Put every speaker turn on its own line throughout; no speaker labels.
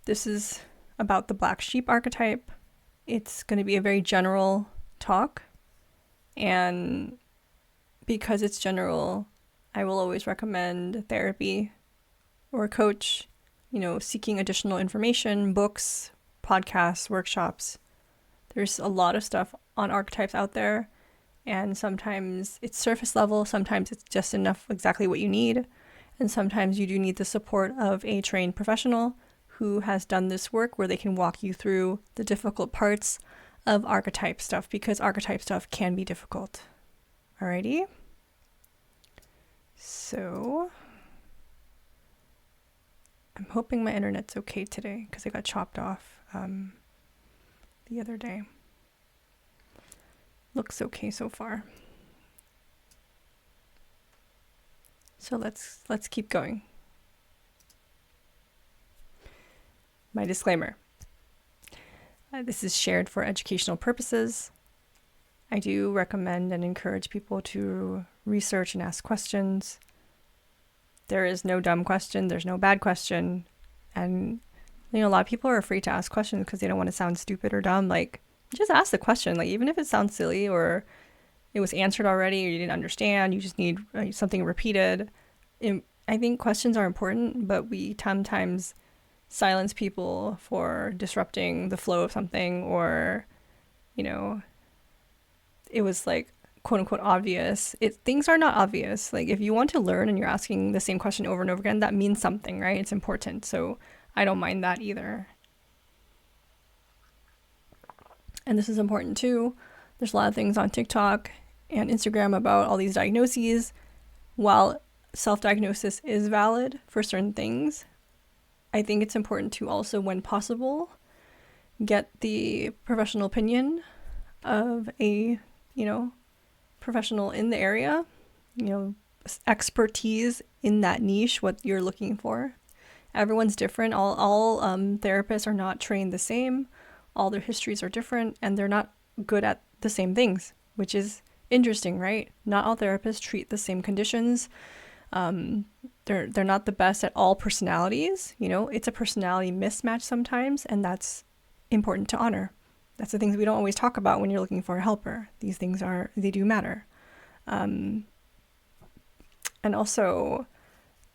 This is about the Black Sheep Archetype. It's going to be a very general talk, and because it's general, I will always recommend therapy or a coach, seeking additional information, books, podcasts, workshops. There's a lot of stuff on archetypes out there, and sometimes it's surface level, sometimes it's just enough exactly what you need, and sometimes you do need the support of a trained professional who has done this work where they can walk you through the difficult parts of archetype stuff, because archetype stuff can be difficult. Alrighty. So I'm hoping my internet's okay today because it got chopped off the other day. Looks okay so far. So let's keep going. My disclaimer. This is shared for educational purposes. I do recommend and encourage people to research and ask questions. There is no dumb question. There's no bad question. And, a lot of people are afraid to ask questions because they don't want to sound stupid or dumb. Like, just ask the question. Like, even if it sounds silly or it was answered already or you didn't understand, you just need something repeated. I think questions are important, but we sometimes silence people for disrupting the flow of something, or, it was like, quote unquote, obvious. Things are not obvious. Like, if you want to learn and you're asking the same question over and over again, that means something, right? It's important. So I don't mind that either. And this is important too. There's a lot of things on TikTok and Instagram about all these diagnoses. While self-diagnosis is valid for certain things, I think it's important to also, when possible, get the professional opinion of a, professional in the area, expertise in that niche, what you're looking for. Everyone's different. All therapists are not trained the same. All their histories are different, and they're not good at the same things, which is interesting, right? Not all therapists treat the same conditions. They're not the best at all personalities. It's a personality mismatch sometimes, and that's important to honor. That's the things we don't always talk about when you're looking for a helper. These things they do matter. And also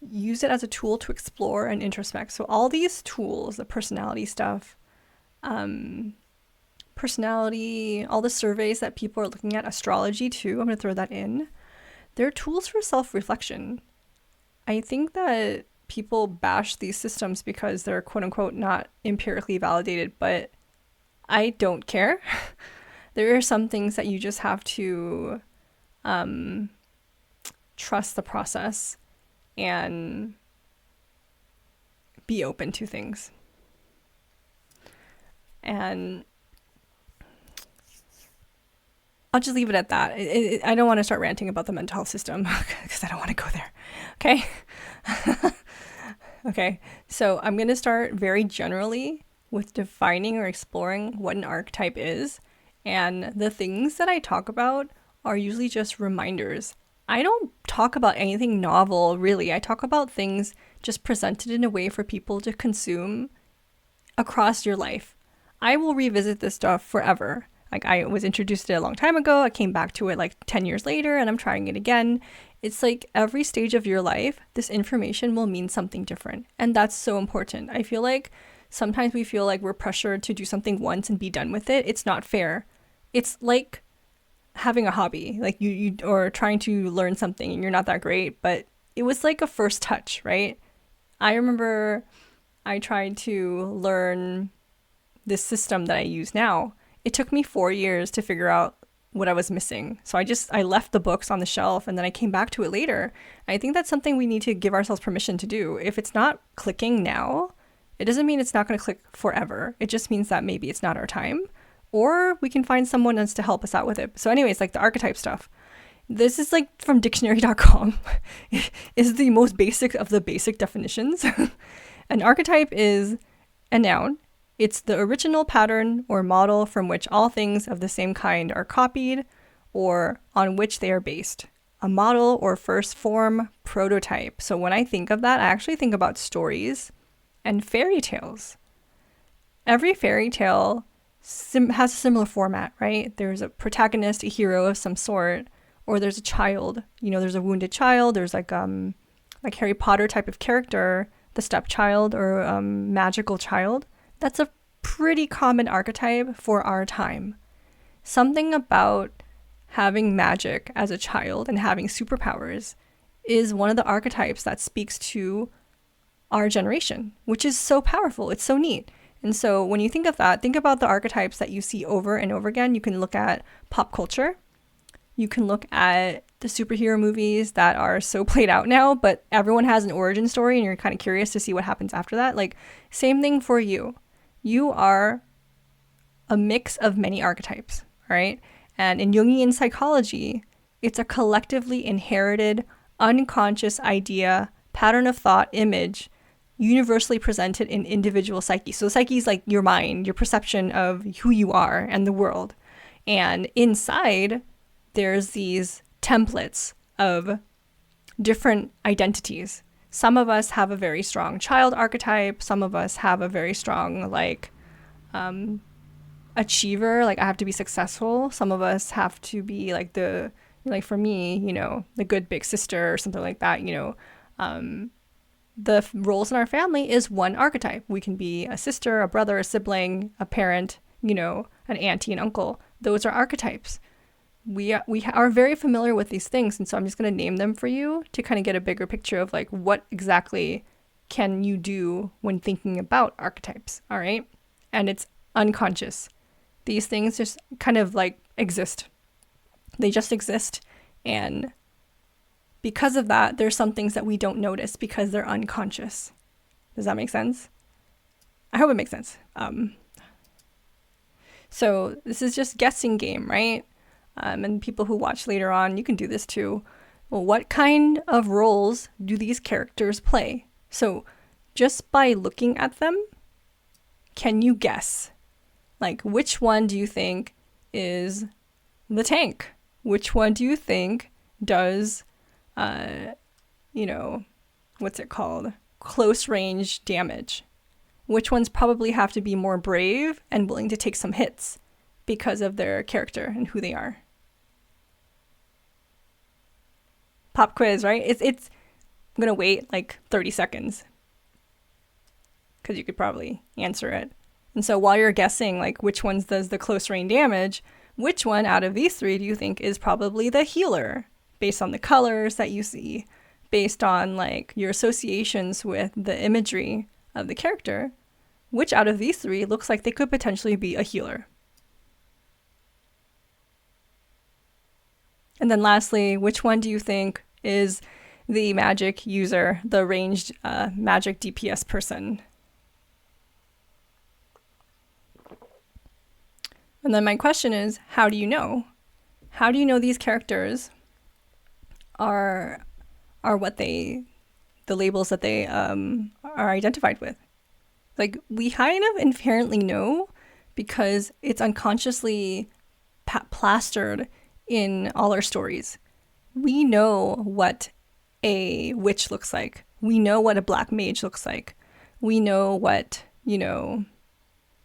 use it as a tool to explore and introspect. So all these tools, the personality stuff, personality, all the surveys that people are looking at, astrology too, I'm going to throw that in. They're tools for self-reflection. I think that people bash these systems because they're quote unquote not empirically validated, but I don't care. There are some things that you just have to trust the process and be open to things. And I'll just leave it at that. I don't want to start ranting about the mental health system because I don't want to go there. Okay? Okay, so I'm going to start very generally with defining or exploring what an archetype is. And the things that I talk about are usually just reminders. I don't talk about anything novel, really. I talk about things just presented in a way for people to consume across your life. I will revisit this stuff forever. Like, I was introduced to it a long time ago. I came back to it like 10 years later, and I'm trying it again. It's like every stage of your life, this information will mean something different. And that's so important. I feel like sometimes we feel like we're pressured to do something once and be done with it. It's not fair. It's like having a hobby, like you or trying to learn something and you're not that great, but it was like a first touch, right? I remember I tried to learn this system that I use now. It took me 4 years to figure out what I was missing. So I left the books on the shelf and then I came back to it later. I think that's something we need to give ourselves permission to do. If it's not clicking now, it doesn't mean it's not going to click forever. It just means that maybe it's not our time, or we can find someone else to help us out with it. So anyways, like the archetype stuff. This is like from dictionary.com. is the most basic of the basic definitions. An archetype is a noun. It's the original pattern or model from which all things of the same kind are copied or on which they are based. A model or first form prototype. So when I think of that, I actually think about stories and fairy tales. every fairy tale has a similar format, right? There's a protagonist, a hero of some sort, or there's a child. There's a wounded child. There's like Harry Potter type of character, the stepchild or magical child. That's a pretty common archetype for our time. Something about having magic as a child and having superpowers is one of the archetypes that speaks to our generation, which is so powerful. It's so neat. And so when you think of that, think about the archetypes that you see over and over again. You can look at pop culture. You can look at the superhero movies that are so played out now, but everyone has an origin story and you're kind of curious to see what happens after that. Like, same thing for you. You are a mix of many archetypes, right? And in Jungian psychology, it's a collectively inherited, unconscious idea, pattern of thought, image, universally presented in individual psyche. So psyche is like your mind, your perception of who you are and the world. And inside, there's these templates of different identities. Some of us have a very strong child archetype. Some of us have a very strong achiever, like I have to be successful. Some of us have to be like for me, the good big sister or something like that. The roles in our family is one archetype. We can be a sister, a brother, a sibling, a parent, an auntie, an uncle. Those are archetypes. We are very familiar with these things, and so I'm just going to name them for you to kind of get a bigger picture of like what exactly can you do when thinking about archetypes, all right? And it's unconscious. These things just kind of like exist. They just exist, and because of that, there's some things that we don't notice because they're unconscious. Does that make sense? I hope it makes sense. So this is just guessing game, right? And people who watch later on, you can do this too. Well, what kind of roles do these characters play? So just by looking at them, can you guess? Like, which one do you think is the tank? Which one do you think does, what's it called? Close range damage? Which ones probably have to be more brave and willing to take some hits because of their character and who they are? Pop quiz, right? I'm going to wait like 30 seconds because you could probably answer it. And so while you're guessing like which ones does the close range damage, which one out of these three do you think is probably the healer based on the colors that you see, based on like your associations with the imagery of the character? Which out of these three looks like they could potentially be a healer? And then lastly, which one do you think is the magic user, the ranged magic DPS person? And then my question is, how do you know? How do you know these characters are what the labels that they are identified with? Like, we kind of inherently know because it's unconsciously plastered in all our stories. We know what a witch looks like. We know what a black mage looks like. We know what,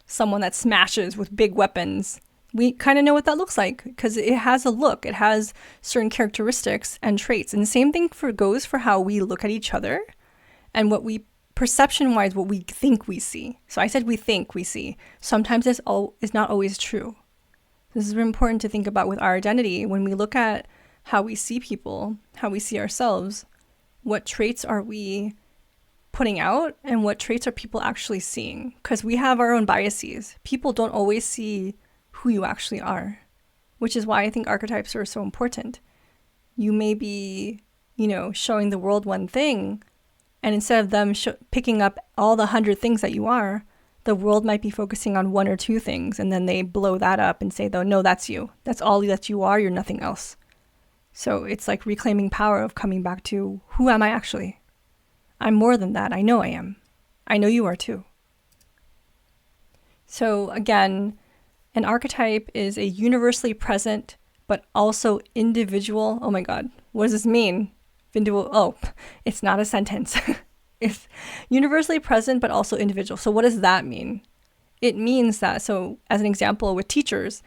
someone that smashes with big weapons. We kind of know what that looks like because it has a look. It has certain characteristics and traits. And the same thing goes for how we look at each other and what we, perception-wise, what we think we see. So I said we think we see. Sometimes this is not always true. This is important to think about with our identity. When we look at how we see people, how we see ourselves, what traits are we putting out and what traits are people actually seeing? Because we have our own biases. People don't always see who you actually are, which is why I think archetypes are so important. You may be, showing the world one thing, and instead of them picking up all the 100 things that you are, the world might be focusing on one or two things, and then they blow that up and say, though, no, that's you. That's all that you are. You're nothing else. So it's like reclaiming power of coming back to, who am I actually? I'm more than that. I know I am. I know you are too. So again, an archetype is a universally present, but also individual. Oh my God, what does this mean? It's not a sentence. It's universally present, but also individual. So what does that mean? it means that, so as an example with teachers,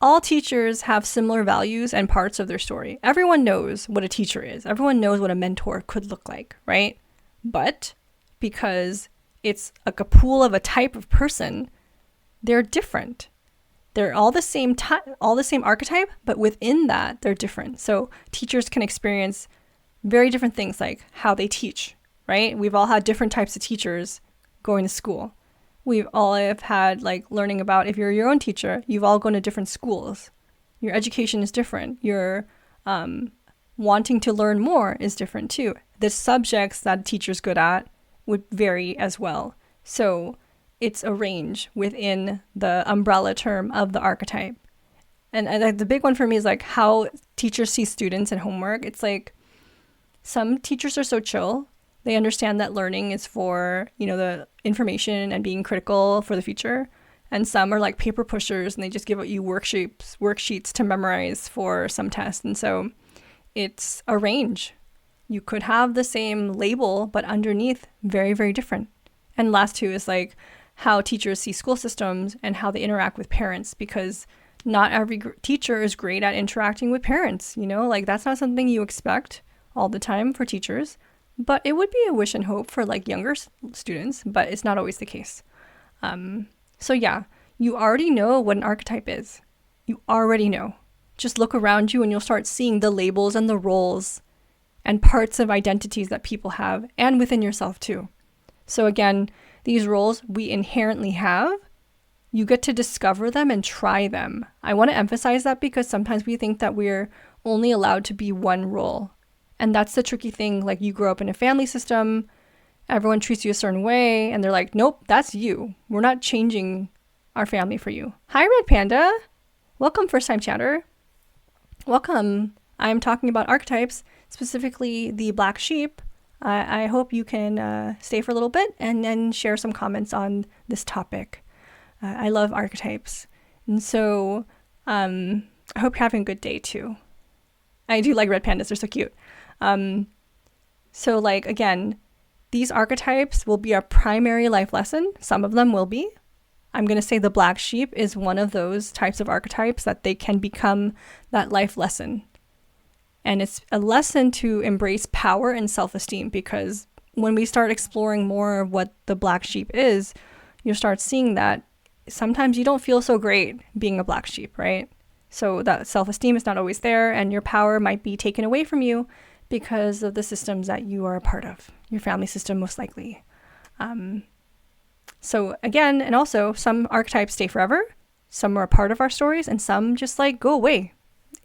all teachers have similar values and parts of their story. Everyone knows what a teacher is. Everyone knows what a mentor could look like, right? But because it's like a pool of a type of person, they're different. They're all the same all the same archetype, but within that, they're different. So teachers can experience very different things, like how they teach, right? We've all had different types of teachers going to school. We've all have had like learning about, if you're your own teacher, you've all gone to different schools. Your education is different. Your wanting to learn more is different too. The subjects that a teacher's good at would vary as well. So it's a range within the umbrella term of the archetype. And the big one for me is like how teachers see students and homework. It's like some teachers are so chill. They understand that learning is for, the information and being critical for the future. And some are like paper pushers and they just give you worksheets to memorize for some test. And so it's a range. You could have the same label, but underneath, very, very different. And last two is like how teachers see school systems and how they interact with parents, because not every teacher is great at interacting with parents. Like that's not something you expect all the time for teachers. But it would be a wish and hope for like younger students, but it's not always the case. So yeah, you already know what an archetype is. You already know. Just look around you and you'll start seeing the labels and the roles and parts of identities that people have, and within yourself too. So again, these roles we inherently have. You get to discover them and try them. I want to emphasize that because sometimes we think that we're only allowed to be one role. And that's the tricky thing. Like you grow up in a family system, everyone treats you a certain way, and they're like, nope, that's you. We're not changing our family for you. Hi, Red Panda. Welcome, first time chatter. Welcome. I'm talking about archetypes, specifically the Black Sheep. I hope you can stay for a little bit and then share some comments on this topic. I love archetypes. And so I hope you're having a good day too. I do like red pandas. They're so cute. So like, again, these archetypes will be a primary life lesson. Some of them will be. I'm going to say the Black Sheep is one of those types of archetypes that they can become that life lesson. And it's a lesson to embrace power and self-esteem, because when we start exploring more of what the Black Sheep is, you'll start seeing that sometimes you don't feel so great being a Black Sheep, right? So that self-esteem is not always there, and your power might be taken away from you because of the systems that you are a part of, your family system most likely. So again, and also some archetypes stay forever, some are a part of our stories, and some just like go away.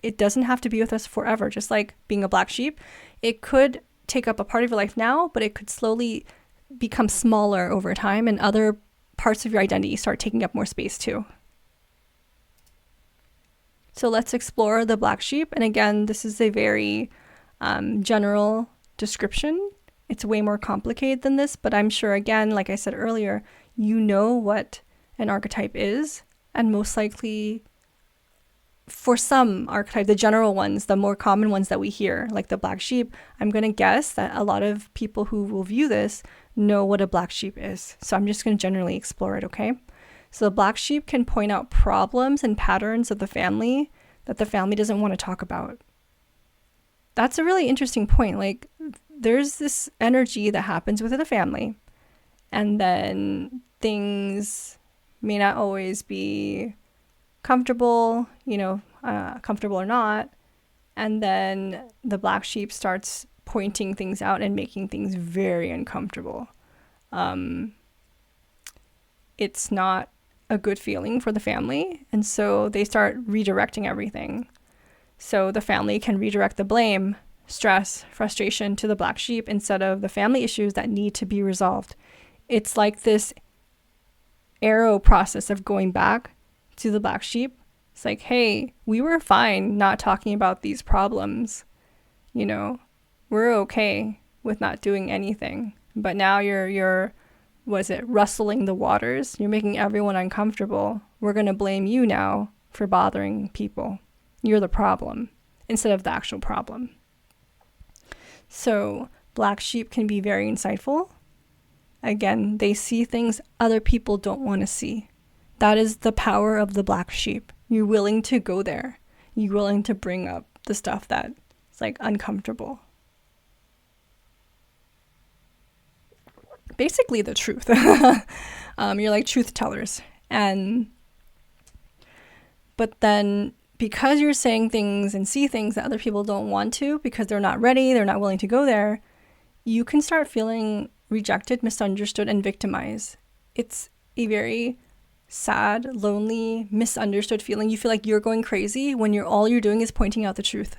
It doesn't have to be with us forever. Just like being a Black Sheep, it could take up a part of your life now, but it could slowly become smaller over time, and other parts of your identity start taking up more space too. So let's explore the Black Sheep. And again, this is a very general description. It's way more complicated than this, but I'm sure, again, like I said earlier, you know what an archetype is, and most likely for some archetype, the general ones, the more common ones that we hear, like the Black Sheep, I'm going to guess that a lot of people who will view this know what a Black Sheep is. So I'm just going to generally explore it, okay? So the Black Sheep can point out problems and patterns of the family that the family doesn't want to talk about. That's a really interesting point. Like, there's this energy that happens within a family, and then things may not always be comfortable, comfortable or not. And then the Black Sheep starts pointing things out and making things very uncomfortable. It's not a good feeling for the family. And so they start redirecting everything. So the family can redirect the blame, stress, frustration to the Black Sheep instead of the family issues that need to be resolved. It's like this arrow process of going back to the Black Sheep. It's like, hey, we were fine not talking about these problems. We're okay with not doing anything. But now you're rustling the waters? You're making everyone uncomfortable. We're going to blame you now for bothering people. You're the problem instead of the actual problem. So Black Sheep can be very insightful. Again, they see things other people don't want to see. That is the power of the black sheep. You're willing to go there. You're willing to bring up the stuff that's like uncomfortable. Basically the truth. You're like truth tellers. But then because you're saying things and see things that other people don't want to, because they're not ready, they're not willing to go there, you can start feeling rejected, misunderstood, and victimized. It's a very sad, lonely, misunderstood feeling. You feel like you're going crazy when all you're doing is pointing out the truth.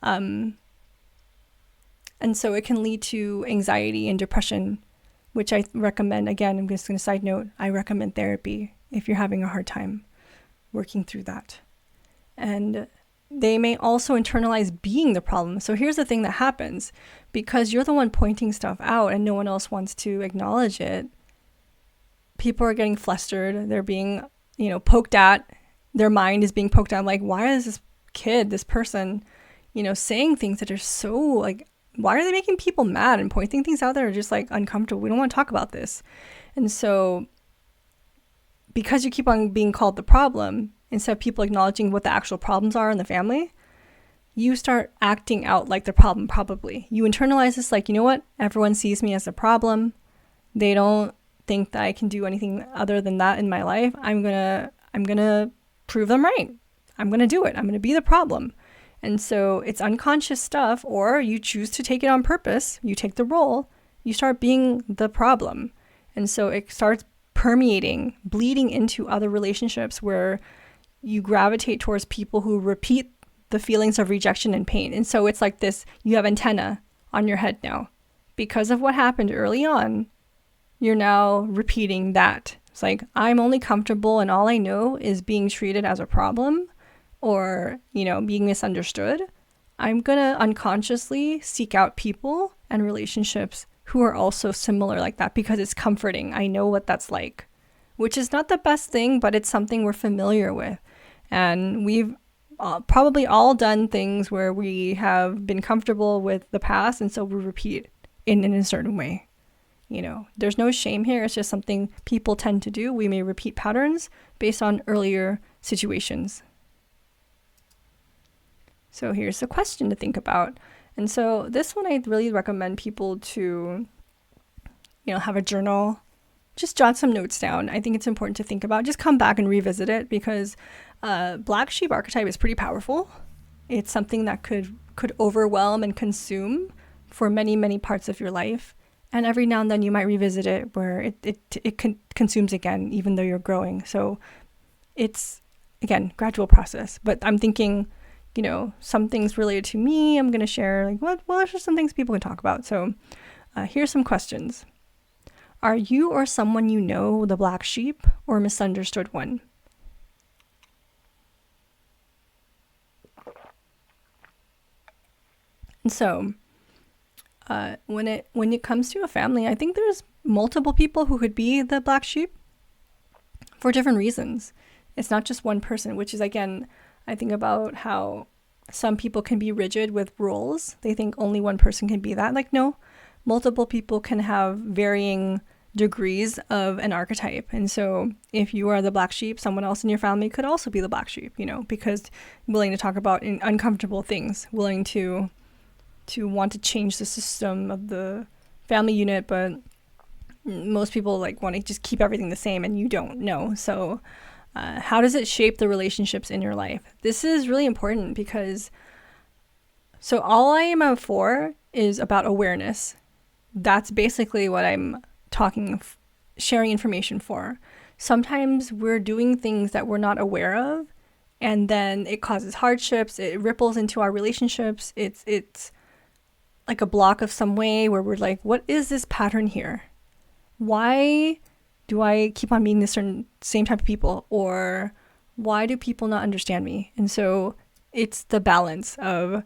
And so it can lead to anxiety and depression, which I recommend. Again, I'm just going to side note, I recommend therapy if you're having a hard time working through that. And they may also internalize being the problem. So here's the thing that happens. Because you're the one pointing stuff out and no one else wants to acknowledge it, people are getting flustered. They're being, poked at. Their mind is being poked at. Like, why is this kid, this person, saying things that are so, like, why are they making people mad and pointing things out that are just, like, uncomfortable? We don't want to talk about this. And so because you keep on being called the problem, instead of people acknowledging what the actual problems are in the family, you start acting out like the problem probably. You internalize this like, you know what? Everyone sees me as a problem. They don't think that I can do anything other than that in my life. I'm gonna prove them right. I'm gonna do it. I'm gonna be the problem. And so it's unconscious stuff, or you choose to take it on purpose. You take the role. You start being the problem. And so it starts permeating, bleeding into other relationships where you gravitate towards people who repeat the feelings of rejection and pain. And so it's like this, you have antenna on your head now. Because of what happened early on, you're now repeating that. It's like, I'm only comfortable and all I know is being treated as a problem or, being misunderstood. I'm going to unconsciously seek out people and relationships who are also similar like that because it's comforting. I know what that's like, which is not the best thing, but it's something we're familiar with. And we've probably all done things where we have been comfortable with the past, and so we repeat in a certain way. There's no shame here. It's just something people tend to do. We may repeat patterns based on earlier situations. So here's a question to think about. And so this one, I really recommend people to, have a journal. Just jot some notes down. I think it's important to think about. Just come back and revisit it because Black Sheep Archetype is pretty powerful. It's something that could overwhelm and consume for many, many parts of your life. And every now and then you might revisit it where it consumes again, even though you're growing. So it's, again, gradual process. But I'm thinking, some things related to me, I'm going to share, like, what are some things people can talk about? So here's some questions. Are you or someone you know the black sheep or misunderstood one? And so when it comes to a family, I think there's multiple people who could be the black sheep for different reasons. It's not just one person, which is, again, I think about how some people can be rigid with roles. They think only one person can be that. Like, no, multiple people can have varying degrees of an archetype. And so if you are the black sheep, someone else in your family could also be the black sheep, because willing to talk about uncomfortable things, willing to want to change the system of the family unit, but most people want to just keep everything the same, and you don't know. So how does it shape the relationships in your life? This is really important because so all I am for is about awareness. That's basically what I'm sharing information for. Sometimes we're doing things that we're not aware of, and then it causes hardships. It ripples into our relationships. It's like a block of some way where we're like, what is this pattern here? Why do I keep on meeting this same type of people? Or why do people not understand me? And so it's the balance of,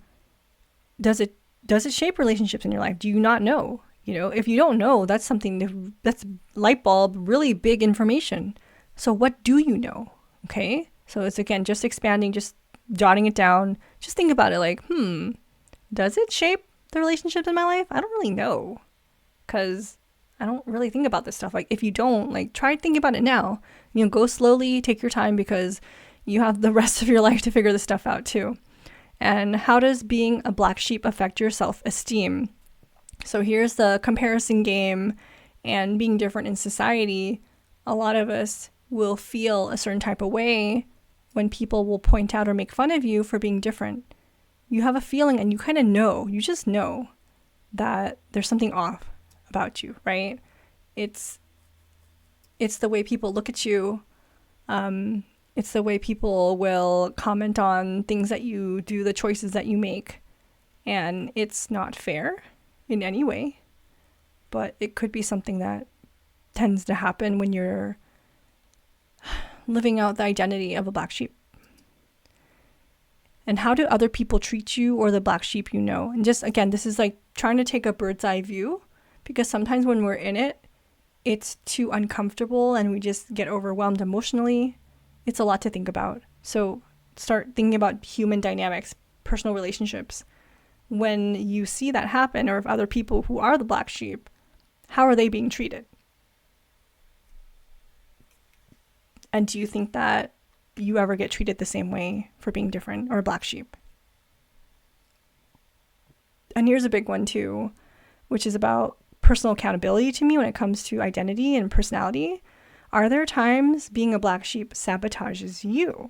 does it shape relationships in your life? Do you not know? If you don't know, that's something that's light bulb, really big information. So what do you know? Okay. So it's, again, just expanding, just jotting it down. Just think about it like, does it shape the relationships in my life? I don't really know. Because I don't really think about this stuff. Like, if you don't, like, try thinking about it now. You know, go slowly, take your time, because you have the rest of your life to figure this stuff out too. And how does being a black sheep affect your self-esteem? So here's the comparison game and being different in society. A lot of us will feel a certain type of way when people will point out or make fun of you for being different. You have a feeling and you kind of know, you just know that there's something off about you, right? It's the way people look at you. It's the way people will comment on things that you do, the choices that you make. And it's not fair in any way, but it could be something that tends to happen when you're living out the identity of a black sheep. And how do other people treat you or the black sheep you know? And just, again, this is like trying to take a bird's eye view, because sometimes when we're in it, it's too uncomfortable and we just get overwhelmed emotionally. It's a lot to think about. So start thinking about human dynamics, personal relationships. When you see that happen, or if other people who are the black sheep, how are they being treated? And do you think that you ever get treated the same way for being different or a black sheep? And here's a big one too, which is about personal accountability to me when it comes to identity and personality. Are there times being a black sheep sabotages you?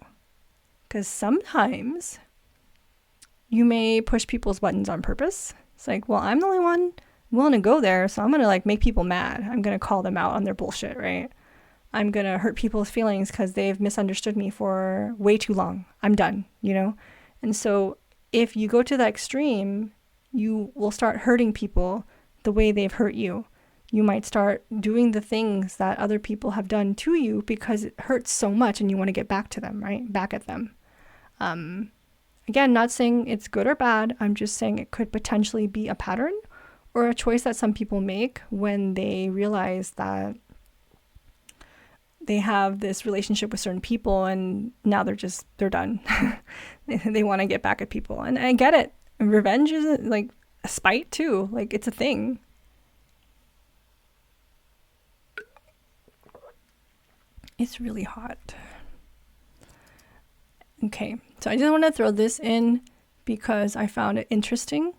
Because sometimes you may push people's buttons on purpose. It's like, well, I'm the only one willing to go there, so I'm going to like make people mad. I'm going to call them out on their bullshit, right? I'm going to hurt people's feelings because they've misunderstood me for way too long. I'm done, you know? And so if you go to that extreme, you will start hurting people the way they've hurt you. You might start doing the things that other people have done to you because it hurts so much and you want to get back to them, right? Back at them. Again, not saying it's good or bad. I'm just saying it could potentially be a pattern or a choice that some people make when they realize that they have this relationship with certain people and now they're done. They want to get back at people. And I get it. Revenge is like a spite too. Like, it's a thing. It's really hot. Okay, so I just want to throw this in because I found it interesting.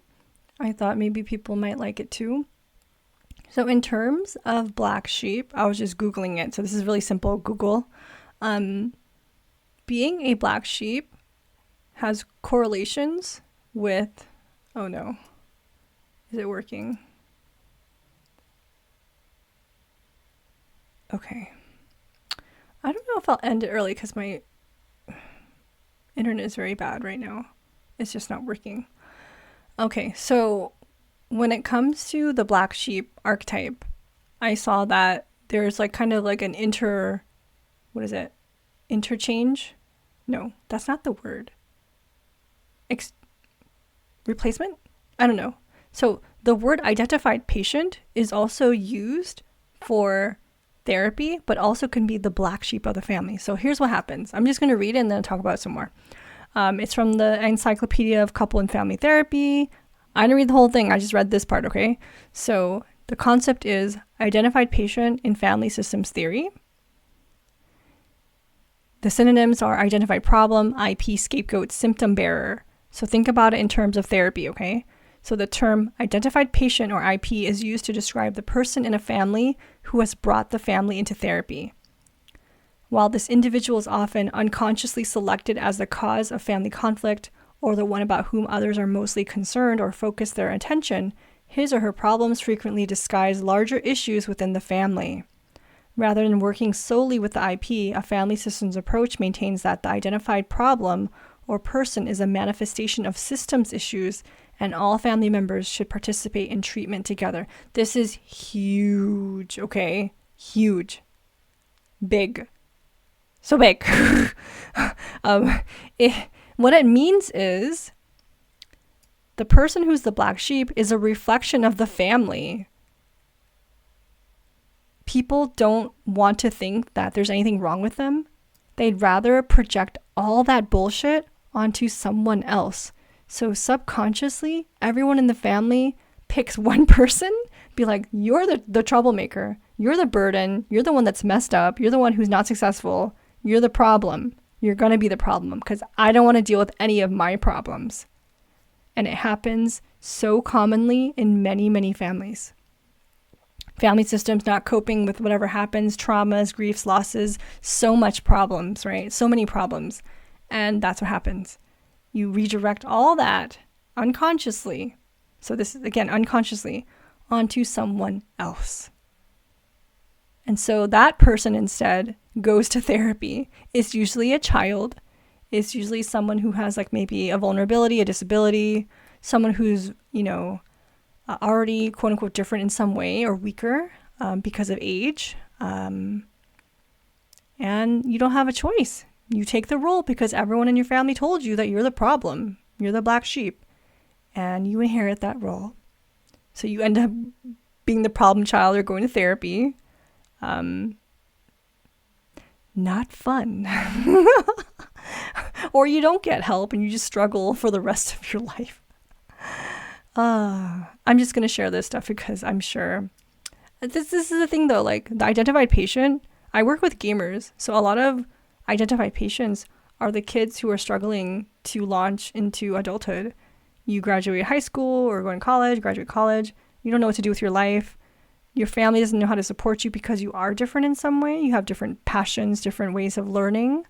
I thought maybe people might like it too. So in terms of black sheep, I was just Googling it. So this is really simple, Google. Being a black sheep has correlations with, oh no, is it working? Okay. I don't know if I'll end it early because my internet is very bad right now. It's just not working. Okay, so when it comes to the black sheep archetype, I saw that there's like kind of like an interchange? No, that's not the word. Replacement? I don't know. So the word identified patient is also used for therapy, but also can be the black sheep of the family. So here's what happens. I'm just going to read it and then I'll talk about it some more. It's from the Encyclopedia of Couple and Family Therapy. I didn't read the whole thing. I just read this part, okay? So the concept is identified patient in family systems theory. The synonyms are identified problem, IP, scapegoat, symptom bearer. So think about it in terms of therapy, okay? So the term identified patient or IP is used to describe the person in a family who has brought the family into therapy. While this individual is often unconsciously selected as the cause of family conflict or the one about whom others are mostly concerned or focus their attention, his or her problems frequently disguise larger issues within the family. Rather than working solely with the IP, a family systems approach maintains that the identified problem or person is a manifestation of systems issues and all family members should participate in treatment together. This is huge, okay? Huge. Big. So big. What it means is the person who's the black sheep is a reflection of the family. People don't want to think that there's anything wrong with them. They'd rather project all that bullshit onto someone else. So subconsciously, everyone in the family picks one person be like, you're the troublemaker. You're the burden. You're the one that's messed up. You're the one who's not successful. You're the problem. You're going to be the problem because I don't want to deal with any of my problems. And it happens so commonly in many, many families. Family systems not coping with whatever happens, traumas, griefs, losses, so much problems, right? So many problems. And that's what happens. You redirect all that unconsciously. So this is, again, unconsciously onto someone else. And so that person instead goes to therapy. It's usually a child. It's usually someone who has like maybe a vulnerability, a disability, someone who's, already quote unquote different in some way or weaker because of age. And you don't have a choice. You take the role because everyone in your family told you that you're the problem. You're the black sheep. And you inherit that role. So you end up being the problem child or going to therapy. Not fun. Or you don't get help and you just struggle for the rest of your life. I'm just going to share this stuff because I'm sure. This is the thing though, like the identified patient, I work with gamers. So a lot of identified patients are the kids who are struggling to launch into adulthood. You graduate high school or go to college, graduate college. You don't know what to do with your life. Your family doesn't know how to support you because you are different in some way. You have different passions, different ways of learning.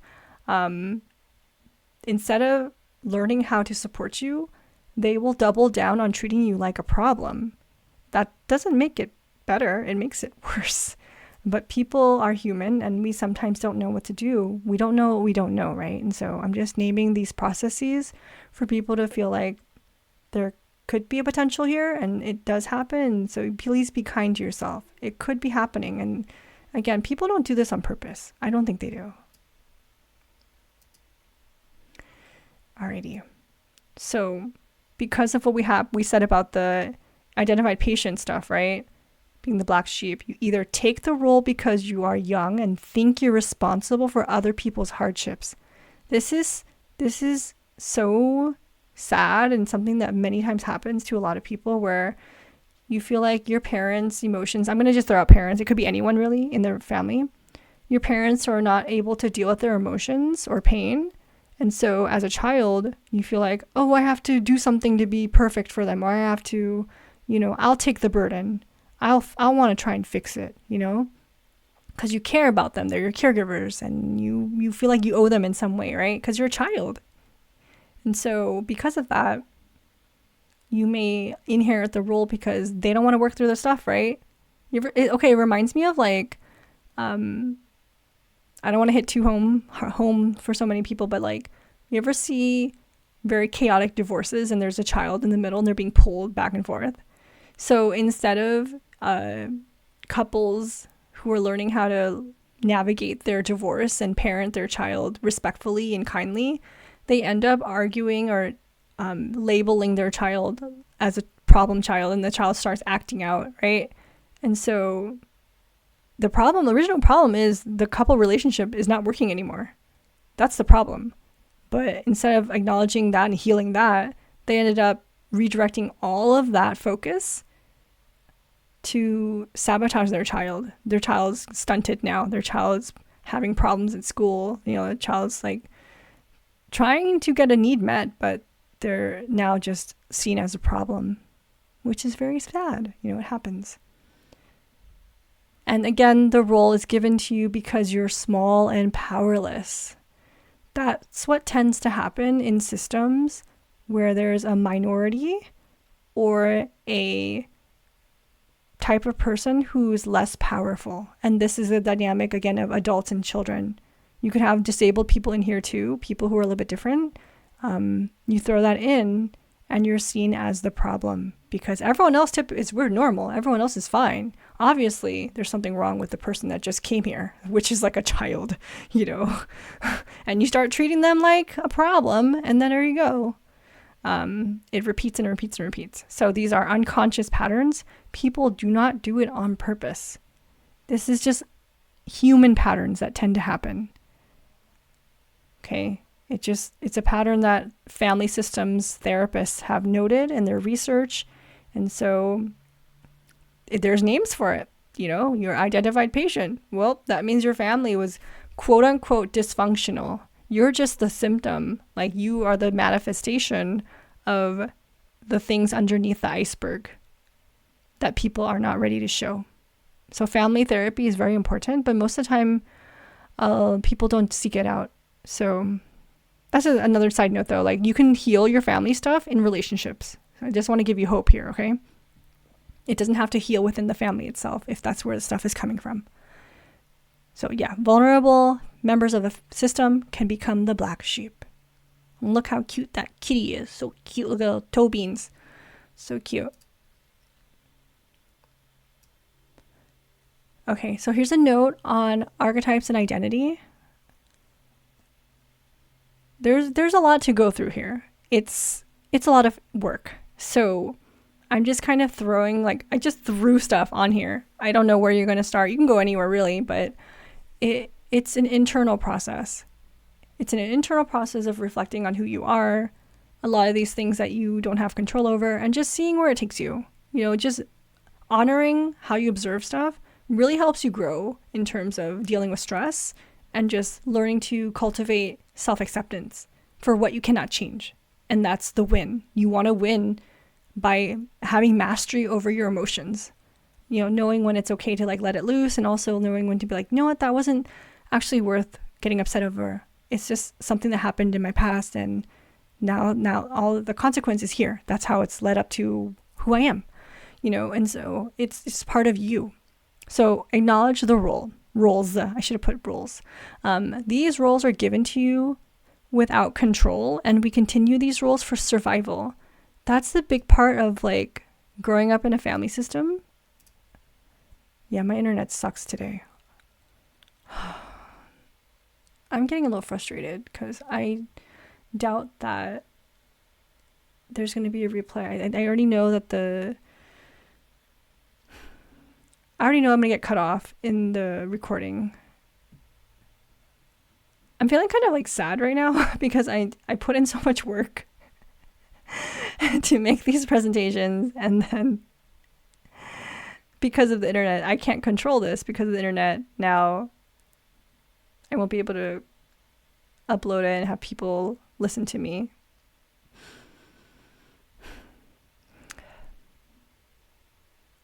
Instead of learning how to support you, they will double down on treating you like a problem. That doesn't make it better. It makes it worse. But people are human and we sometimes don't know what to do. We don't know what we don't know, right? And so I'm just naming these processes for people to feel like there could be a potential here and it does happen. So please be kind to yourself. It could be happening. And again, people don't do this on purpose. I don't think they do. Alrighty. So because of what we said about the identified patient stuff, right? Being the black sheep, you either take the role because you are young and think you're responsible for other people's hardships. This is so sad and something that many times happens to a lot of people where you feel like your parents' emotions, I'm going to just throw out parents, it could be anyone really in their family. Your parents are not able to deal with their emotions or pain. And so as a child, you feel like, oh, I have to do something to be perfect for them, or I have to, I'll take the burden. I'll want to try and fix it, because you care about them. They're your caregivers and you feel like you owe them in some way, right? Because you're a child. And so because of that, you may inherit the role because they don't want to work through their stuff, right? It reminds me of like, I don't want to hit too home for so many people, but like, you ever see very chaotic divorces and there's a child in the middle and they're being pulled back and forth? So instead of couples who are learning how to navigate their divorce and parent their child respectfully and kindly, they end up arguing or labeling their child as a problem child, and the child starts acting out, right? And so the original problem is the couple relationship is not working anymore. That's the problem. But instead of acknowledging that and healing that, they ended up redirecting all of that focus to sabotage their child. Their child's stunted now. Their child's having problems at school. The child's like trying to get a need met, but they're now just seen as a problem, which is very sad. It happens. And again, the role is given to you because you're small and powerless. That's what tends to happen in systems where there's a minority or a type of person who's less powerful. And this is a dynamic, again, of adults and children. You could have disabled people in here too, people who are a little bit different. You throw that in and you're seen as the problem because everyone else we're normal. Everyone else is fine. Obviously, there's something wrong with the person that just came here, which is like a child, and you start treating them like a problem. And then there you go. It repeats and repeats and repeats. So these are unconscious patterns. People do not do it on purpose. This is just human patterns that tend to happen. Okay. It's a pattern that family systems therapists have noted in their research. And so there's names for it. You know, you're identified patient. Well, that means your family was quote unquote dysfunctional. You're just the symptom. Like, you are the manifestation of the things underneath the iceberg that people are not ready to show. So family therapy is very important, but most of the time, people don't seek it out. So that's another side note though. Like, you can heal your family stuff in relationships. I just want to give you hope here, okay? It doesn't have to heal within the family itself if that's where the stuff is coming from. So yeah, vulnerable members of a system can become the black sheep. And look how cute that kitty is. So cute, little toe beans. So cute. Okay, so here's a note on archetypes and identity. There's a lot to go through here. It's a lot of work. So I'm just kind of throwing, like, I just threw stuff on here. I don't know where you're going to start. You can go anywhere really, but it's an internal process. It's an internal process of reflecting on who you are, a lot of these things that you don't have control over, and just seeing where it takes you. You know, just honoring how you observe stuff really helps you grow in terms of dealing with stress and just learning to cultivate self-acceptance for what you cannot change. And that's the win. You want to win by having mastery over your emotions. You know, knowing when it's okay to like let it loose, and also knowing when to be like, you know what, that wasn't actually worth getting upset over. It's just something that happened in my past, and now all the consequences here. That's how it's led up to who I am. You know, and so it's part of you. So acknowledge the roles. I should have put roles. These roles are given to you without control, and we continue these roles for survival. That's the big part of like growing up in a family system. Yeah, my internet sucks today. I'm getting a little frustrated because I doubt that there's going to be a replay. I already know that I already know I'm going to get cut off in the recording. I'm feeling kind of like sad right now because I put in so much work to make these presentations, and then because of the internet, I can't control this because of the internet. Now I won't be able to upload it and have people listen to me.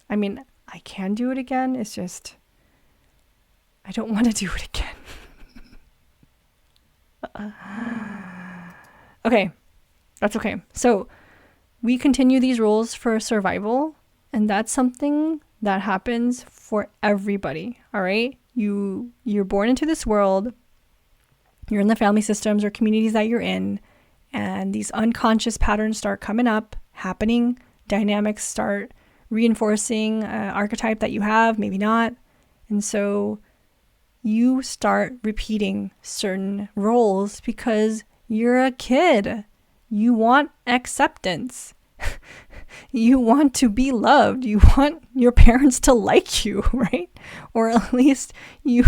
I mean, I can do it again. It's just, I don't want to do it again. Okay, that's okay. So we continue these roles for survival, and that's something that happens for everybody. All right, you're born into this world. You're in the family systems or communities that you're in, and these unconscious patterns start coming up, happening. Dynamics start reinforcing an archetype that you have, maybe not. And so you start repeating certain roles because you're a kid. You want acceptance. You want to be loved. You want your parents to like you, right? Or at least you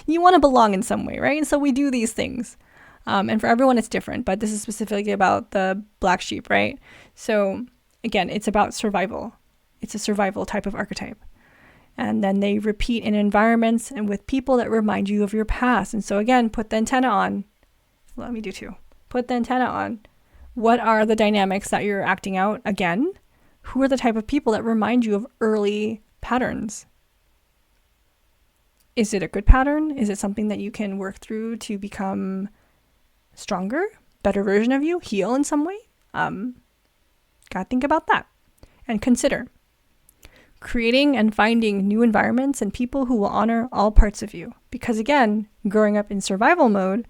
want to belong in some way, right? And so we do these things. And for everyone it's different, but this is specifically about the black sheep, right? So again, it's about survival. It's a survival type of archetype. And then they repeat in environments and with people that remind you of your past. And so again, put the antenna on. Let me do two. Put the antenna on. What are the dynamics that you're acting out again? Who are the type of people that remind you of early patterns? Is it a good pattern? Is it something that you can work through to become stronger, better version of you, heal in some way? Gotta think about that and consider creating and finding new environments and people who will honor all parts of you. Because again, growing up in survival mode,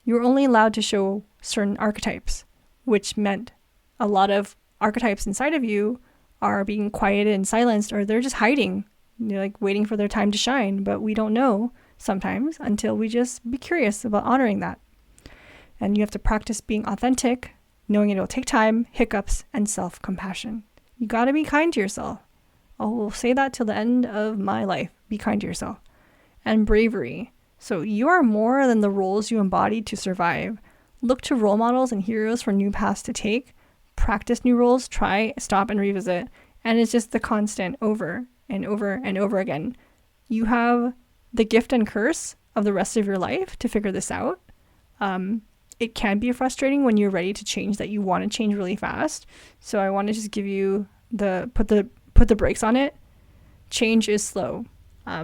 you're only allowed to show certain archetypes, which meant a lot of archetypes inside of you are being quieted and silenced, or they're just hiding. They're like waiting for their time to shine, but we don't know sometimes until we just be curious about honoring that. And you have to practice being authentic, knowing it'll take time, hiccups, and self-compassion. You got to be kind to yourself. I will say that till the end of my life. Be kind to yourself. And bravery. So you are more than the roles you embodied to survive. Look to role models and heroes for new paths to take. Practice new roles, try, stop, and revisit. And it's just the constant over and over and over again. You have the gift and curse of the rest of your life to figure this out. It can be frustrating when you're ready to change, that you want to change really fast. So I want to just give you put the brakes on it. Change is slow. I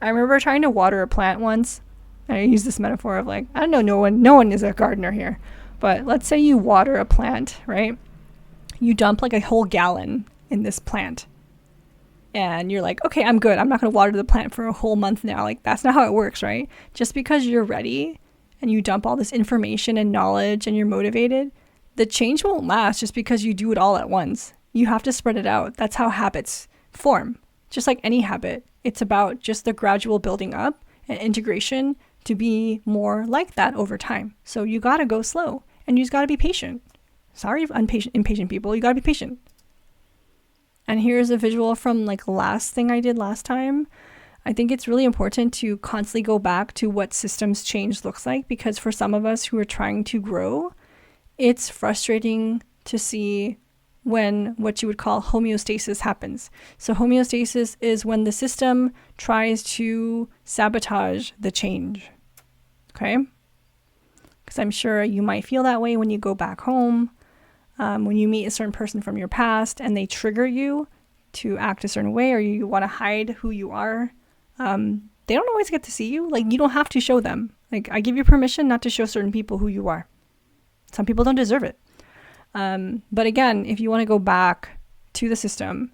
remember trying to water a plant once. I use this metaphor of like, I don't know, no one is a gardener here, but let's say you water a plant, right? You dump like a whole gallon in this plant and you're like, okay, I'm good. I'm not going to water the plant for a whole month now. Like, that's not how it works, right? Just because you're ready and you dump all this information and knowledge and you're motivated, the change won't last just because you do it all at once. You have to spread it out. That's how habits form. Just like any habit, it's about just the gradual building up and integration to be more like that over time. So you got to go slow and you just got to be patient. Sorry, impatient people, you got to be patient. And here's a visual from like last thing I did last time. I think it's really important to constantly go back to what systems change looks like, because for some of us who are trying to grow, it's frustrating to see when what you would call homeostasis happens. So homeostasis is when the system tries to sabotage the change. Okay? Because I'm sure you might feel that way when you go back home, when you meet a certain person from your past and they trigger you to act a certain way, or you want to hide who you are. They don't always get to see you. Like, you don't have to show them. Like, I give you permission not to show certain people who you are. Some people don't deserve it. But again, if you want to go back to the system,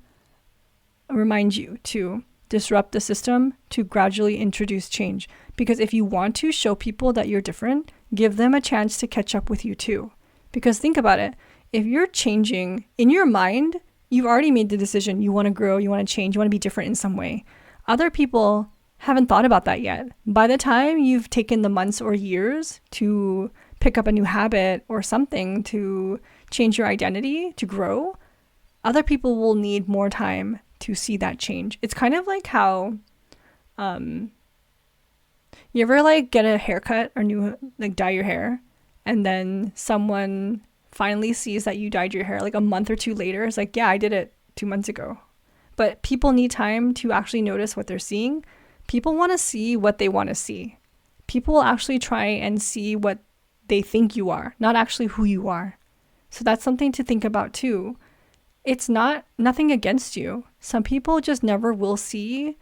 I remind you to disrupt the system to gradually introduce change. Because if you want to show people that you're different, give them a chance to catch up with you too. Because think about it. If you're changing in your mind, you've already made the decision. You want to grow, you want to change, you want to be different in some way. Other people haven't thought about that yet. By the time you've taken the months or years to pick up a new habit or something to change your identity, to grow, other people will need more time to see that change. It's kind of like how you ever like get a haircut or dye your hair, and then someone finally sees that you dyed your hair like a month or two later. It's like, yeah, I did it 2 months ago. But people need time to actually notice what they're seeing. People want to see what they want to see. People will actually try and see what they think you are, not actually who you are. So that's something to think about too. It's nothing against you. Some people just never will see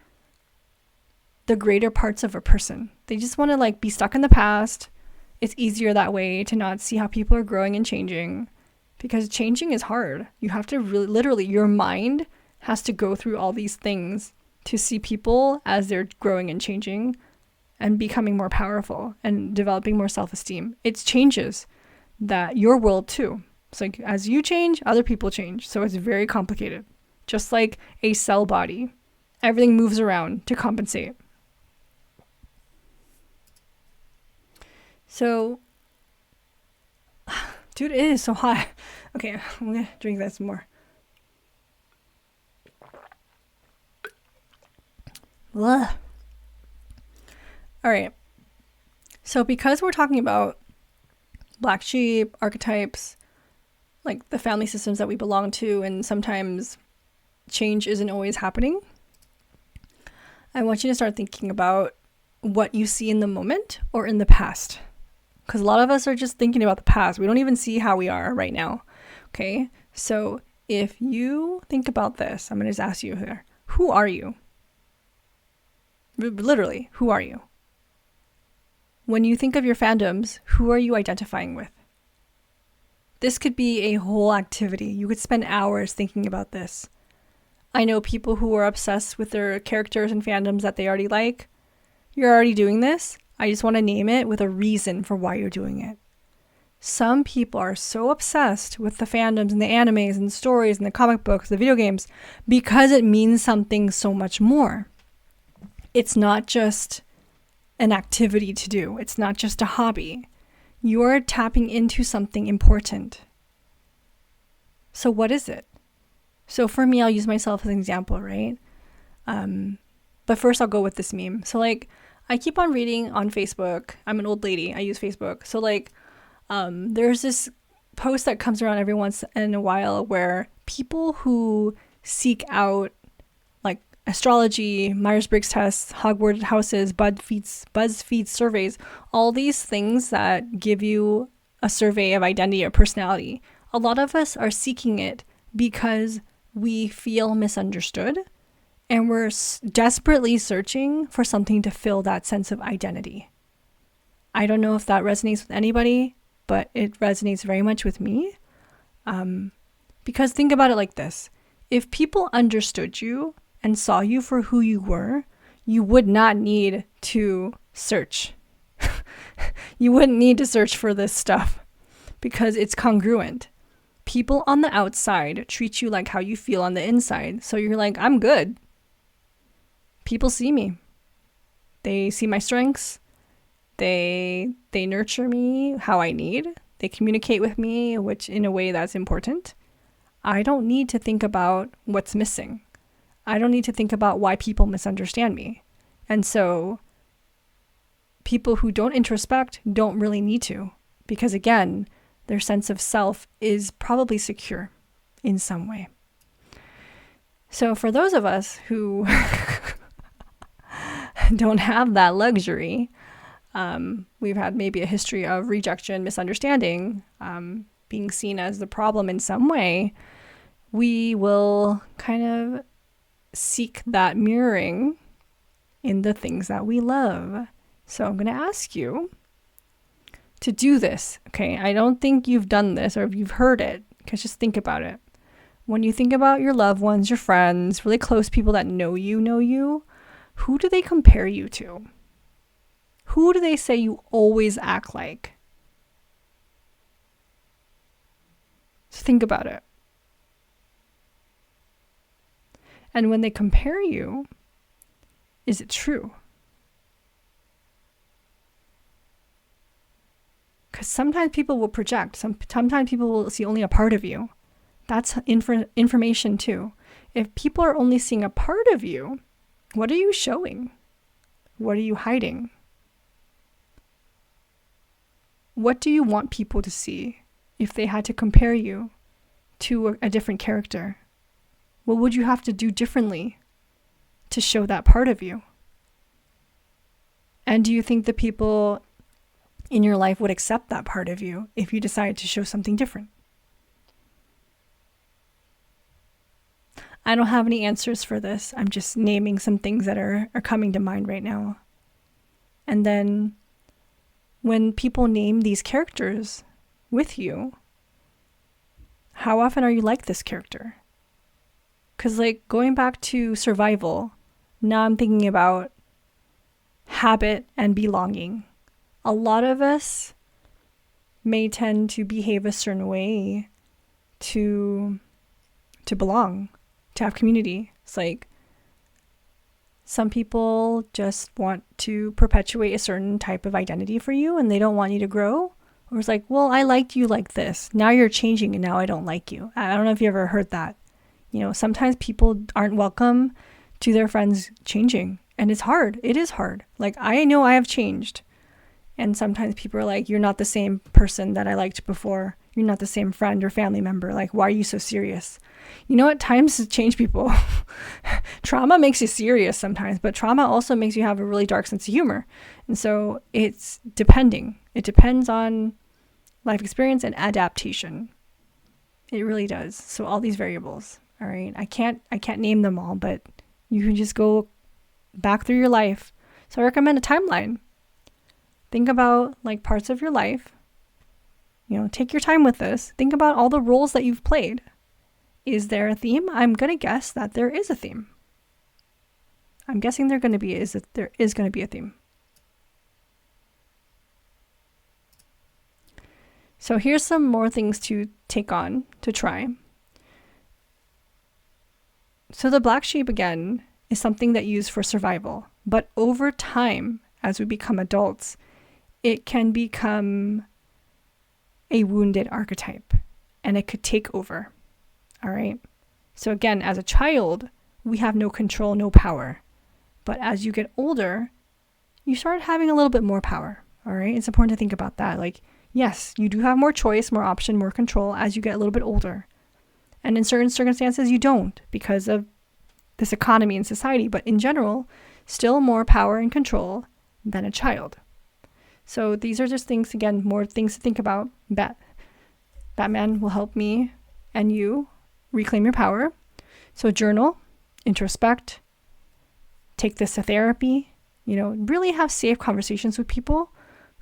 the greater parts of a person. They just want to like be stuck in the past. It's easier that way to not see how people are growing and changing, because changing is hard. You have to really, literally, your mind has to go through all these things to see people as they're growing and changing and becoming more powerful and developing more self-esteem. It's changes that your world too. It's like as you change, other people change. So it's very complicated. Just like a cell body, everything moves around to compensate. So, dude, it is so hot. Okay, I'm gonna drink that some more. Ugh. All right. So because we're talking about Black Sheep archetypes, like the family systems that we belong to, and sometimes change isn't always happening, I want you to start thinking about what you see in the moment or in the past. Because a lot of us are just thinking about the past. We don't even see how we are right now. Okay? So if you think about this, I'm going to just ask you here, who are you? Literally, who are you? When you think of your fandoms, who are you identifying with? This could be a whole activity. You could spend hours thinking about this. I know people who are obsessed with their characters and fandoms that they already like. You're already doing this. I just want to name it with a reason for why you're doing it. Some people are so obsessed with the fandoms and the animes and the stories and the comic books, the video games, because it means something so much more. It's not just an activity to do. It's not just a hobby. You're tapping into something important. So what is it? So for me, I'll use myself as an example, right? But first I'll go with this meme. So like, I keep on reading on Facebook. I'm an old lady. I use Facebook. So like, there's this post that comes around every once in a while where people who seek out like astrology, Myers-Briggs tests, Hogwarts houses, BuzzFeed surveys, all these things that give you a survey of identity or personality. A lot of us are seeking it because we feel misunderstood and we're desperately searching for something to fill that sense of identity. I don't know if that resonates with anybody, but it resonates very much with me. Because think about it like this. If people understood you and saw you for who you were, you would not need to search. You wouldn't need to search for this stuff because it's congruent. People on the outside treat you like how you feel on the inside. So you're like, I'm good. People see me. They see my strengths. They nurture me how I need. They communicate with me, which in a way that's important. I don't need to think about what's missing. I don't need to think about why people misunderstand me. And so people who don't introspect don't really need to, because again, their sense of self is probably secure in some way. So for those of us who don't have that luxury, we've had maybe a history of rejection, misunderstanding, being seen as the problem in some way, we will kind of seek that mirroring in the things that we love. So I'm going to ask you to do this, okay? I don't think you've done this or you've heard it, because just think about it. When you think about your loved ones, your friends, really close people that know you, who do they compare you to? Who do they say you always act like? So think about it. And when they compare you, is it true? Because sometimes people will project. Sometimes people will see only a part of you. That's information too. If people are only seeing a part of you, what are you showing? What are you hiding? What do you want people to see if they had to compare you to a different character? What would you have to do differently to show that part of you? And do you think the people in your life would accept that part of you if you decided to show something different? I don't have any answers for this. I'm just naming some things that are coming to mind right now. And then when people name these characters with you, how often are you like this character? Because like going back to survival, now I'm thinking about habit and belonging. A lot of us may tend to behave a certain way to belong, to have community. It's like some people just want to perpetuate a certain type of identity for you and they don't want you to grow. Or it's like, well, I liked you like this. Now you're changing and now I don't like you. I don't know if you ever heard that. You know, sometimes people aren't welcome to their friends changing. And it's hard. It is hard. Like, I know I have changed. And sometimes people are like, you're not the same person that I liked before. You're not the same friend or family member. Like, why are you so serious? You know, at times change people. Trauma makes you serious sometimes, but trauma also makes you have a really dark sense of humor. And so it's depending. It depends on life experience and adaptation. It really does. So all these variables. All right. I can't name them all, but you can just go back through your life. So I recommend a timeline. Think about like parts of your life. You know, take your time with this. Think about all the roles that you've played. Is there a theme? I'm going to guess that there is a theme. I'm guessing there is going to be a theme. So here's some more things to take on, to try. So the black sheep, again, is something that you use for survival. But over time, as we become adults, it can become a wounded archetype. And it could take over. All right? So again, as a child, we have no control, no power. But as you get older, you start having a little bit more power. All right? It's important to think about that. Like, yes, you do have more choice, more option, more control as you get a little bit older. And in certain circumstances, you don't because of this economy and society. But in general, still more power and control than a child. So these are just things, again, more things to think about. Batman will help me and you reclaim your power. So journal, introspect, take this to therapy, really have safe conversations with people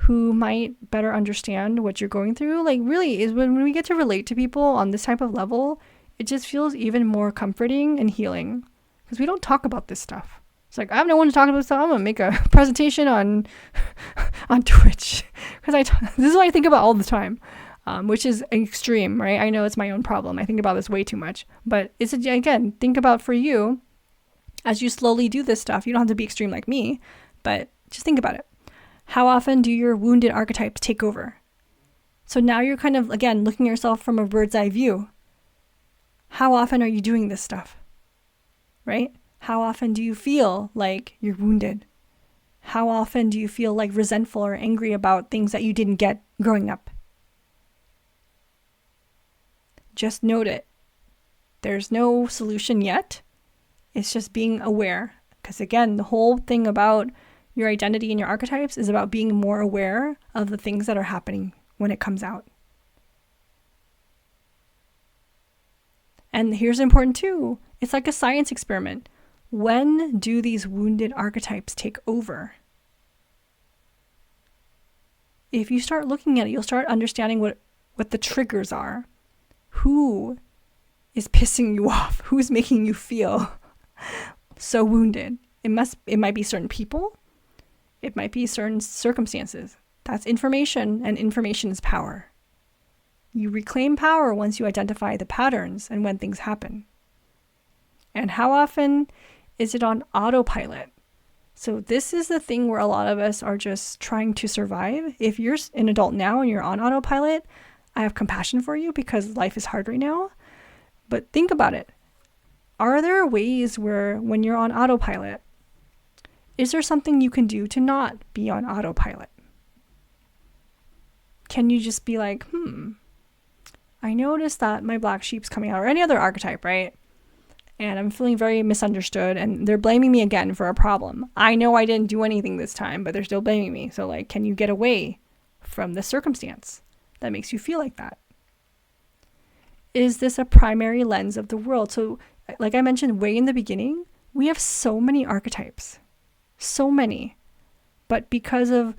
who might better understand what you're going through. Like, really is when we get to relate to people on this type of level, it just feels even more comforting and healing because we don't talk about this stuff. It's like, I have no one to talk about this stuff. I'm going to make a presentation on Twitch because this is what I think about all the time, which is extreme, right? I know it's my own problem. I think about this way too much, but it's, again, think about for you as you slowly do this stuff. You don't have to be extreme like me, but just think about it. How often do your wounded archetypes take over? So now you're kind of, again, looking at yourself from a bird's eye view. How often are you doing this stuff? Right? How often do you feel like you're wounded? How often do you feel like resentful or angry about things that you didn't get growing up? Just note it. There's no solution yet. It's just being aware. Because again, the whole thing about your identity and your archetypes is about being more aware of the things that are happening when it comes out. And here's important too. It's like a science experiment. When do these wounded archetypes take over? If you start looking at it, you'll start understanding what the triggers are. Who is pissing you off? Who's making you feel so wounded? It might be certain people. It might be certain circumstances. That's information, and information is power. You reclaim power once you identify the patterns and when things happen. And how often is it on autopilot? So this is the thing where a lot of us are just trying to survive. If you're an adult now and you're on autopilot, I have compassion for you because life is hard right now. But think about it. Are there ways where when you're on autopilot, is there something you can do to not be on autopilot? Can you just be like, I noticed that my black sheep's coming out, or any other archetype, right? And I'm feeling very misunderstood, and they're blaming me again for a problem. I know I didn't do anything this time, but they're still blaming me. So like, can you get away from the circumstance that makes you feel like that? Is this a primary lens of the world? So like I mentioned way in the beginning, we have so many archetypes, so many, but because of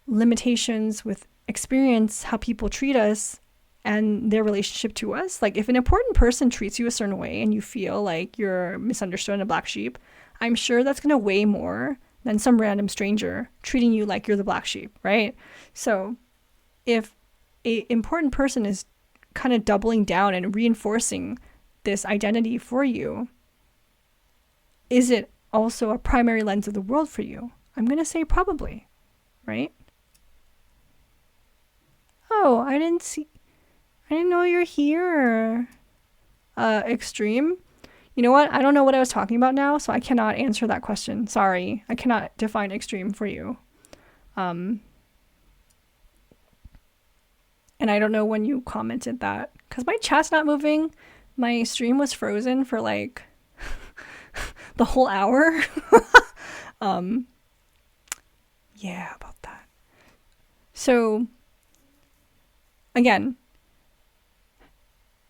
limitations with experience, how people treat us, and their relationship to us. Like if an important person treats you a certain way and you feel like you're misunderstood and a black sheep, I'm sure that's going to weigh more than some random stranger treating you like you're the black sheep, right? So if an important person is kind of doubling down and reinforcing this identity for you, is it also a primary lens of the world for you? I'm going to say probably, right? Oh, I didn't know you're here. Extreme. You know what? I don't know what I was talking about now, so I cannot answer that question. Sorry. I cannot define extreme for you. And I don't know when you commented that. Because my chat's not moving. My stream was frozen for like the whole hour. Yeah, about that. So, again,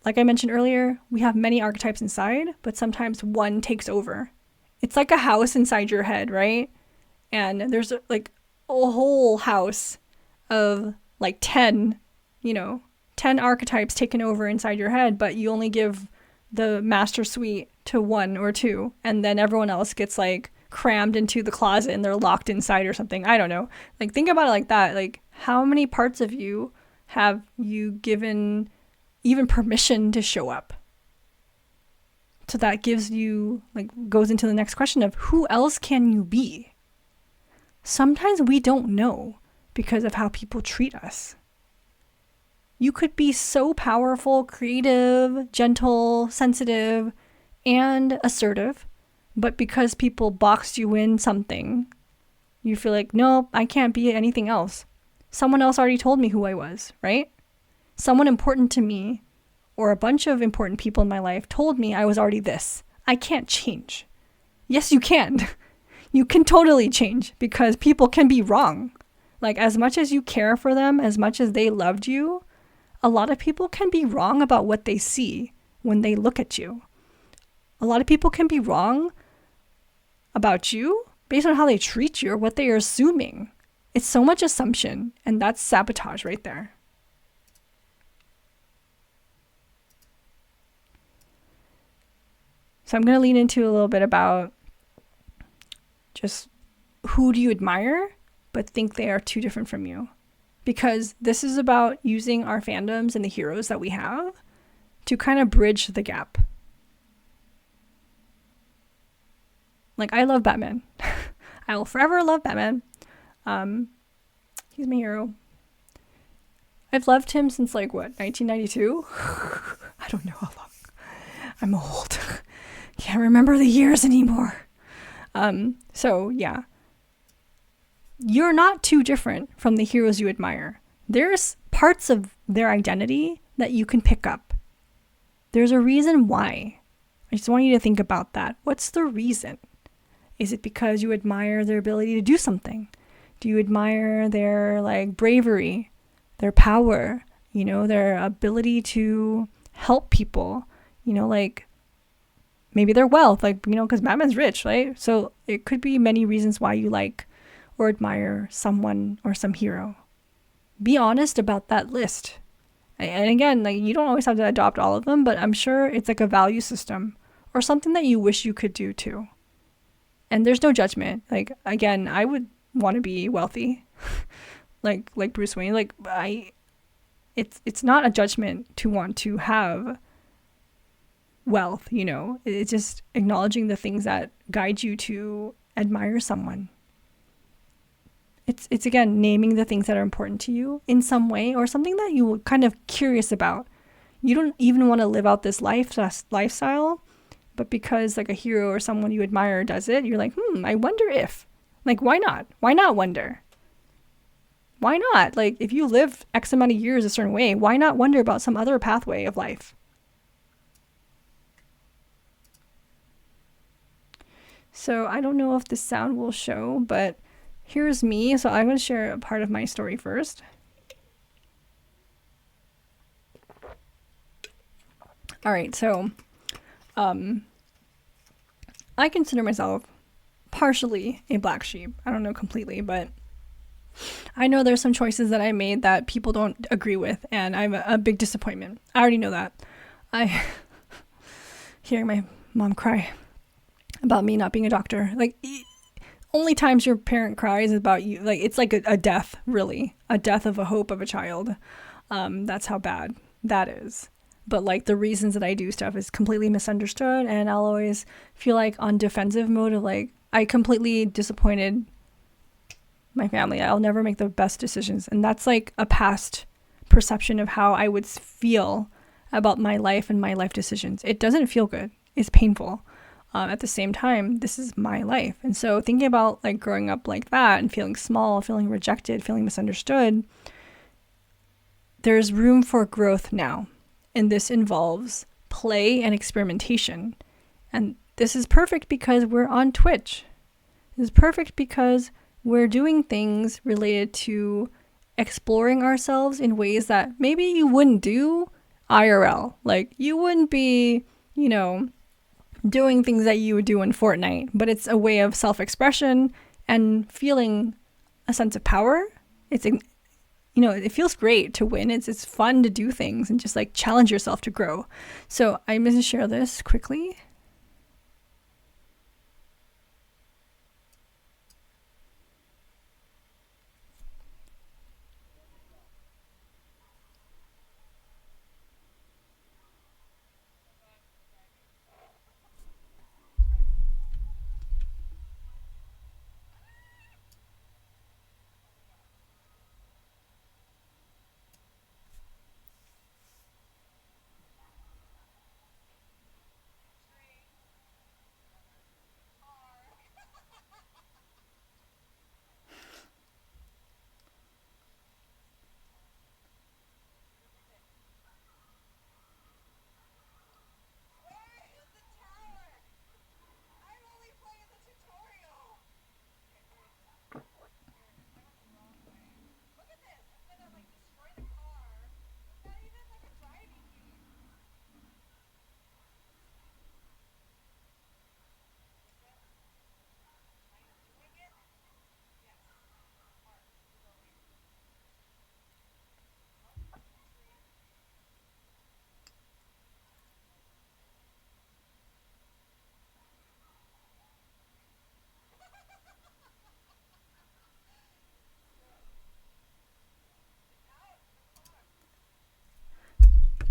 like I mentioned earlier, we have many archetypes inside, but sometimes one takes over. It's like a house inside your head, right? And there's like a whole house of like 10 archetypes taken over inside your head, but you only give the master suite to one or two, and then everyone else gets like crammed into the closet and they're locked inside or something. I don't know. Like think about it like that. Like how many parts of you have you given even permission to show up? So that gives you, like, goes into the next question of who else can you be? Sometimes we don't know because of how people treat us. You could be so powerful, creative, gentle, sensitive, and assertive, but because people boxed you in something, you feel like, no, I can't be anything else. Someone else already told me who I was, right? Someone important to me or a bunch of important people in my life told me I was already this. I can't change. Yes, you can. You can totally change because people can be wrong. Like, as much as you care for them, as much as they loved you, a lot of people can be wrong about what they see when they look at you. A lot of people can be wrong about you based on how they treat you or what they are assuming. It's so much assumption, and that's sabotage right there. So I'm going to lean into a little bit about just who do you admire but think they are too different from you. Because this is about using our fandoms and the heroes that we have to kind of bridge the gap. Like, I love Batman. I will forever love Batman. He's my hero. I've loved him since 1992? I don't know how long. I'm old. Can't remember the years anymore. So yeah. You're not too different from the heroes you admire. There's parts of their identity that you can pick up. There's a reason why. I just want you to think about that. What's the reason? Is it because you admire their ability to do something? Do you admire their bravery, their power, their ability to help people, maybe their wealth, because Batman's rich, right? So it could be many reasons why you like or admire someone or some hero. Be honest about that list. And again, you don't always have to adopt all of them, but I'm sure it's like a value system or something that you wish you could do too. And there's no judgment. Again, I would want to be wealthy, like Bruce Wayne. It's not a judgment to want to have wealth, It's just acknowledging the things that guide you to admire someone. It's again naming the things that are important to you in some way or something that you were kind of curious about. You don't even want to live out this lifestyle, but because a hero or someone you admire does it, you're like, I wonder if. Why not? Why not wonder? Why not? If you live X amount of years a certain way, why not wonder about some other pathway of life? So I don't know if the sound will show, but here's me. So I'm going to share a part of my story first. All right, so I consider myself partially a black sheep. I don't know completely, but I know there's some choices that I made that people don't agree with, and I'm a big disappointment. I already know that. Hearing my mom cry about me not being a doctor. Only times your parent cries is about you. It's like a death, really. A death of a hope of a child. That's how bad that is. But the reasons that I do stuff is completely misunderstood, and I'll always feel on defensive mode of I completely disappointed my family. I'll never make the best decisions. And that's a past perception of how I would feel about my life and my life decisions. It doesn't feel good. It's painful. At the same time, this is my life. And so thinking about growing up like that and feeling small, feeling rejected, feeling misunderstood, there's room for growth now. And this involves play and experimentation. And this is perfect because we're on Twitch. This is perfect because we're doing things related to exploring ourselves in ways that maybe you wouldn't do IRL. You wouldn't be, doing things that you would do in Fortnite, but it's a way of self-expression and feeling a sense of power. It's, it feels great to win. It's fun to do things and just challenge yourself to grow. So I'm going to share this quickly.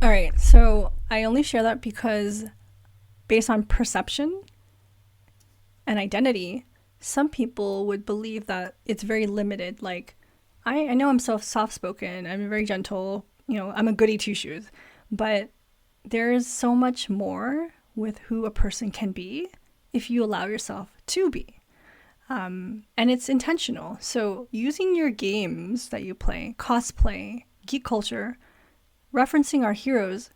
All right, so I only share that because based on perception and identity, some people would believe that it's very limited. Like, I know I'm soft spoken, I'm very gentle, I'm a goody two shoes, but there's so much more with who a person can be if you allow yourself to be. And it's intentional. So using your games that you play, cosplay, geek culture, referencing our heroes,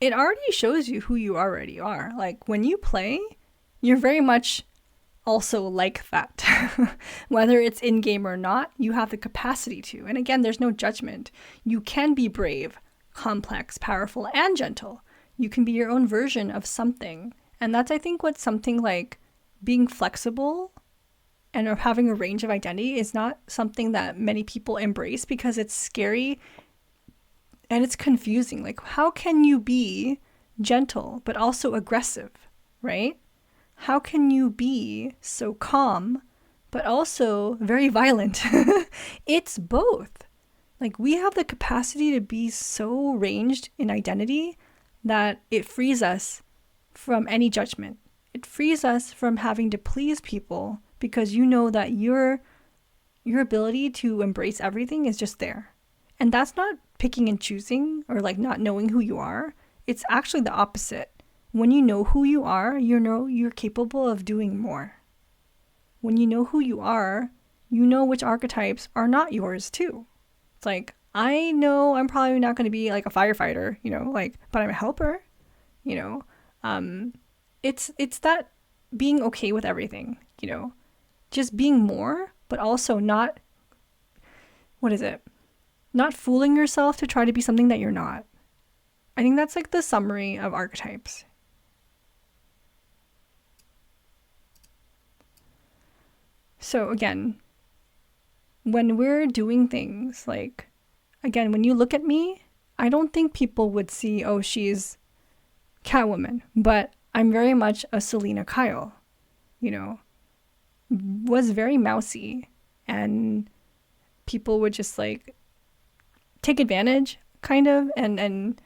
it already shows you who you already are. Like when you play, you're very much also like that. Whether it's in game or not, you have the capacity to. And again, there's no judgment. You can be brave, complex, powerful, and gentle. You can be your own version of something. And that's, I think, what something like being flexible and having a range of identity is not something that many people embrace because it's scary and it's confusing. Like, how can you be gentle but also aggressive, right? How can you be so calm but also very violent? It's both. Like, we have the capacity to be so ranged in identity that it frees us from any judgment. It frees us from having to please people because you know that your ability to embrace everything is just there. And that's not picking and choosing or like not knowing who you are. It's actually the opposite. When you know who you are, you know you're capable of doing more. When you know who you are, you know which archetypes are not yours too. It's like, I know I'm probably not going to be like a firefighter, but I'm a helper, It's that being okay with everything, just being more, but also not fooling yourself to try to be something that you're not. I think that's like the summary of archetypes. So again, when we're doing things like, again, when you look at me, I don't think people would see, oh, she's Catwoman, but I'm very much a Selena Kyle, was very mousy, and people would just like take advantage kind of and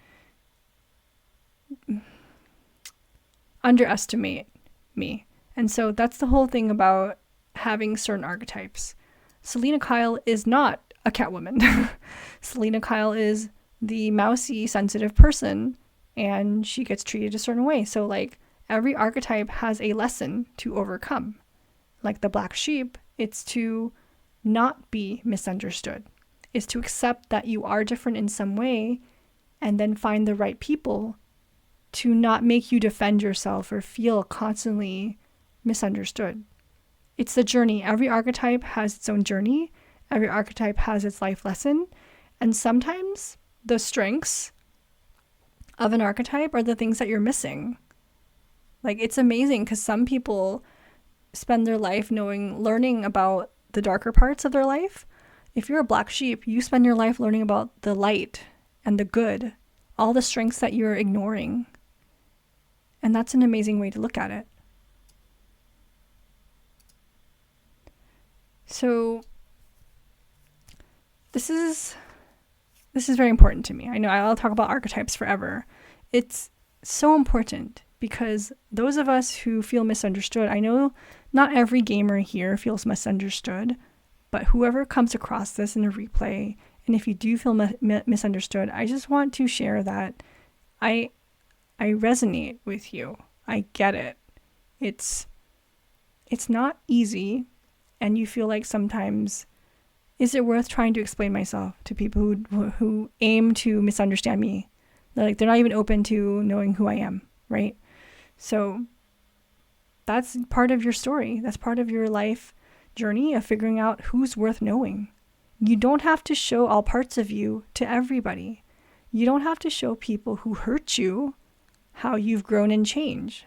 underestimate me. And so that's the whole thing about having certain archetypes. Selena Kyle is not a Catwoman. Selena Kyle is the mousy, sensitive person, and she gets treated a certain way. So like every archetype has a lesson to overcome. Like the black sheep, it's to not be misunderstood. It's to accept that you are different in some way and then find the right people to not make you defend yourself or feel constantly misunderstood. It's the journey. Every archetype has its own journey. Every archetype has its life lesson. And sometimes the strengths of an archetype are the things that you're missing. Like, it's amazing because some people spend their life learning about the darker parts of their life. If you're a black sheep, you spend your life learning about the light and the good, all the strengths that you're ignoring. And that's an amazing way to look at it. So this is very important to me. I know I'll talk about archetypes forever. It's so important because those of us who feel misunderstood, I know not every gamer here feels misunderstood, but whoever comes across this in a replay, and if you do feel misunderstood, I just want to share that I resonate with you. I get it. It's not easy, and you feel like sometimes, is it worth trying to explain myself to people who aim to misunderstand me? They're not even open to knowing who I am, right? So that's part of your story. That's part of your life journey of figuring out who's worth knowing. You don't have to show all parts of you to everybody. You don't have to show people who hurt you how you've grown and changed.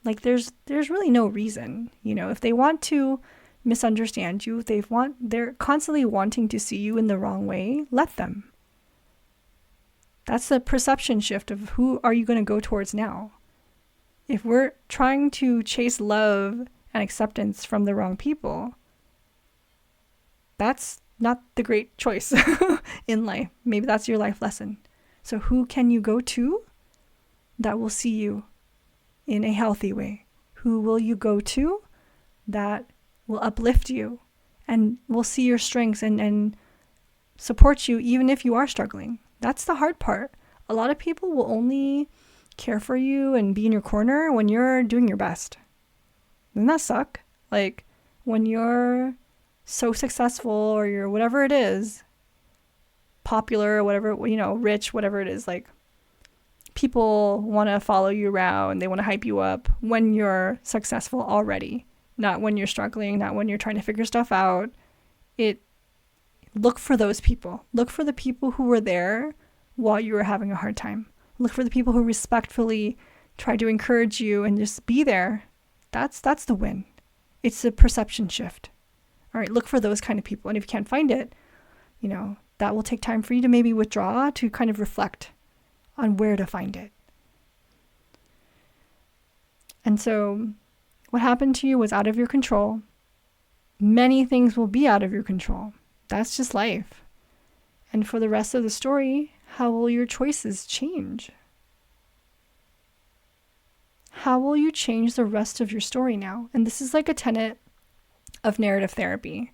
Like there's really no reason, if they want to misunderstand you, they're constantly wanting to see you in the wrong way, let them. That's the perception shift of who are you going to go towards now. If we're trying to chase love and acceptance from the wrong people, that's not the great choice in life. Maybe that's your life lesson. So who can you go to that will see you in a healthy way? Who will you go to that will uplift you and will see your strengths and support you even if you are struggling? That's the hard part. A lot of people will only care for you and be in your corner when you're doing your best. Doesn't that suck? Like when you're so successful or you're whatever it is, popular or whatever, you know, rich, whatever it is, like people want to follow you around. They want to hype you up when you're successful already, not when you're struggling, not when you're trying to figure stuff out. Look for those people. Look for the people who were there while you were having a hard time. Look for the people who respectfully try to encourage you and just be there. That's the win. It's a perception shift. All right, look for those kind of people. And if you can't find it, you know, that will take time for you to maybe withdraw to kind of reflect on where to find it. And so what happened to you was out of your control. Many things will be out of your control. That's just life. And for the rest of the story, how will your choices change? How will you change the rest of your story now? And this is like a tenet of narrative therapy.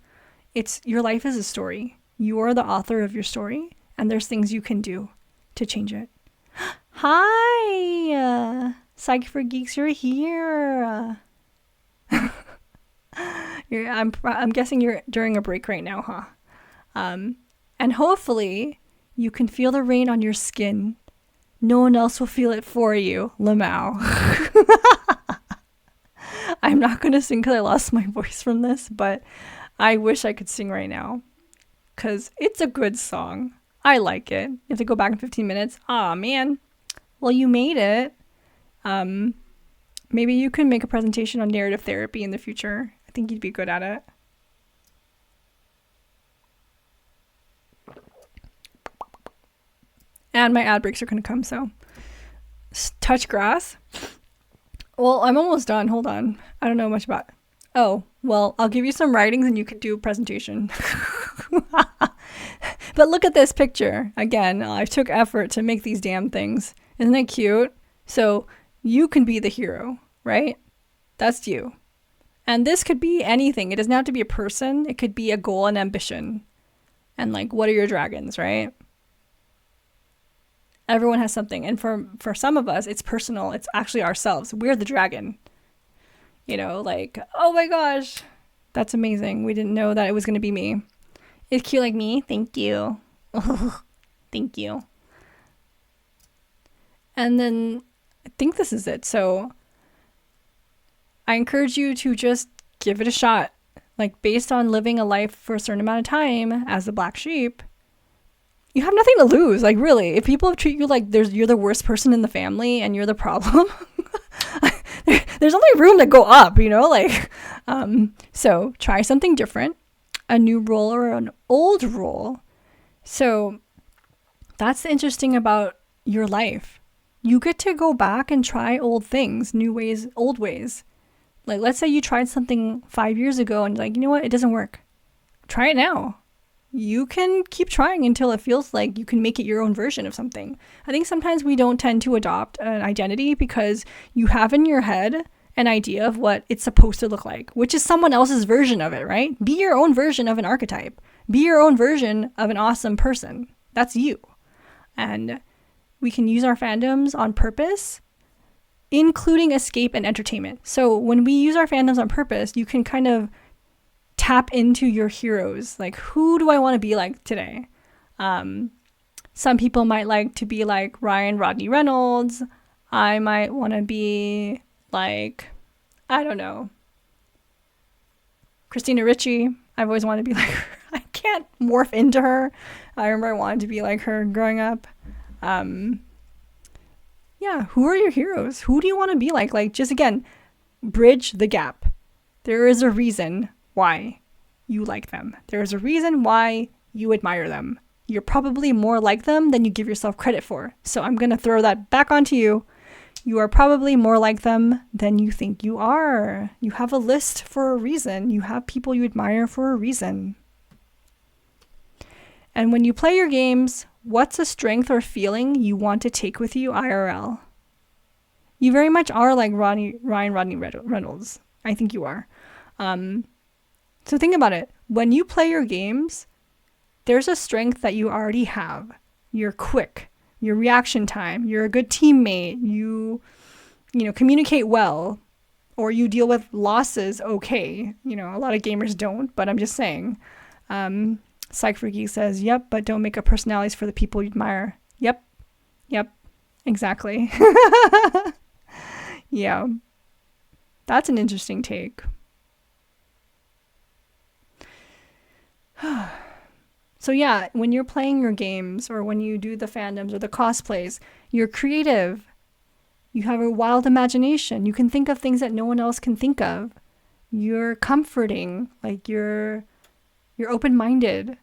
It's your life is a story. You are the author of your story, and there's things you can do to change it. Hi! Psych for Geeks, you're here. I'm guessing you're during a break right now, huh? And hopefully you can feel the rain on your skin. No one else will feel it for you, Lamau. I'm not going to sing because I lost my voice from this, but I wish I could sing right now because it's a good song. I like it. You have to go back in 15 minutes. Aw, man. Well, you made it. Maybe you can make a presentation on narrative therapy in the future. I think you'd be good at it. And my ad breaks are going to come, so touch grass. Well, I'm almost done. Hold on. I don't know much about it. Oh, well, I'll give you some writings and you can do a presentation. But look at this picture. Again, I took effort to make these damn things. Isn't it cute? So you can be the hero, right? That's you. And this could be anything. It doesn't have to be a person. It could be a goal and ambition. And like, what are your dragons, right? Everyone has something. And for some of us, it's personal. It's actually ourselves. We're the dragon. You know, like, oh my gosh, that's amazing. We didn't know that it was going to be me. It's cute like me. Thank you. Thank you. And then I think this is it. So I encourage you to just give it a shot. Like based on living a life for a certain amount of time as a black sheep, you have nothing to lose. Like really, if people treat you like you're the worst person in the family and you're the problem, there's only room to go up, you know, like, so try something different, a new role or an old role. So that's interesting about your life. You get to go back and try old things, new ways, old ways. Like, let's say you tried something 5 years ago and like, you know what? It doesn't work. Try it now. You can keep trying until it feels like you can make it your own version of something. I think sometimes we don't tend to adopt an identity because you have in your head an idea of what it's supposed to look like, which is someone else's version of it, right? Be your own version of an archetype. Be your own version of an awesome person. That's you. And we can use our fandoms on purpose, including escape and entertainment. So when we use our fandoms on purpose, you can kind of tap into your heroes. Like, who do I want to be like today? Some people might like to be like Ryan Rodney Reynolds. I might want to be like, I don't know, Christina Ricci. I've always wanted to be like her. I can't morph into her. I remember I wanted to be like her growing up. Yeah, who are your heroes? Who do you want to be like? Like, just again, bridge the gap. There is a reason why you like them. There is a reason why you admire them. You're probably more like them than you give yourself credit for. So I'm going to throw that back onto you. You are probably more like them than you think you are. You have a list for a reason. You have people you admire for a reason. And when you play your games, What's a strength or feeling you want to take with you IRL? You very much are like Ryan Rodney Reynolds. I think you are. So think about it. When you play your games, there's a strength that you already have. You're quick. Your reaction time. You're a good teammate. You communicate well. Or you deal with losses okay. A lot of gamers don't, but I'm just saying. Psych Freaky says, yep, but don't make up personalities for the people you admire. Yep, exactly. Yeah, that's an interesting take. So yeah, when you're playing your games or when you do the fandoms or the cosplays, you're creative. You have a wild imagination. You can think of things that no one else can think of. You're comforting, like you're open-minded.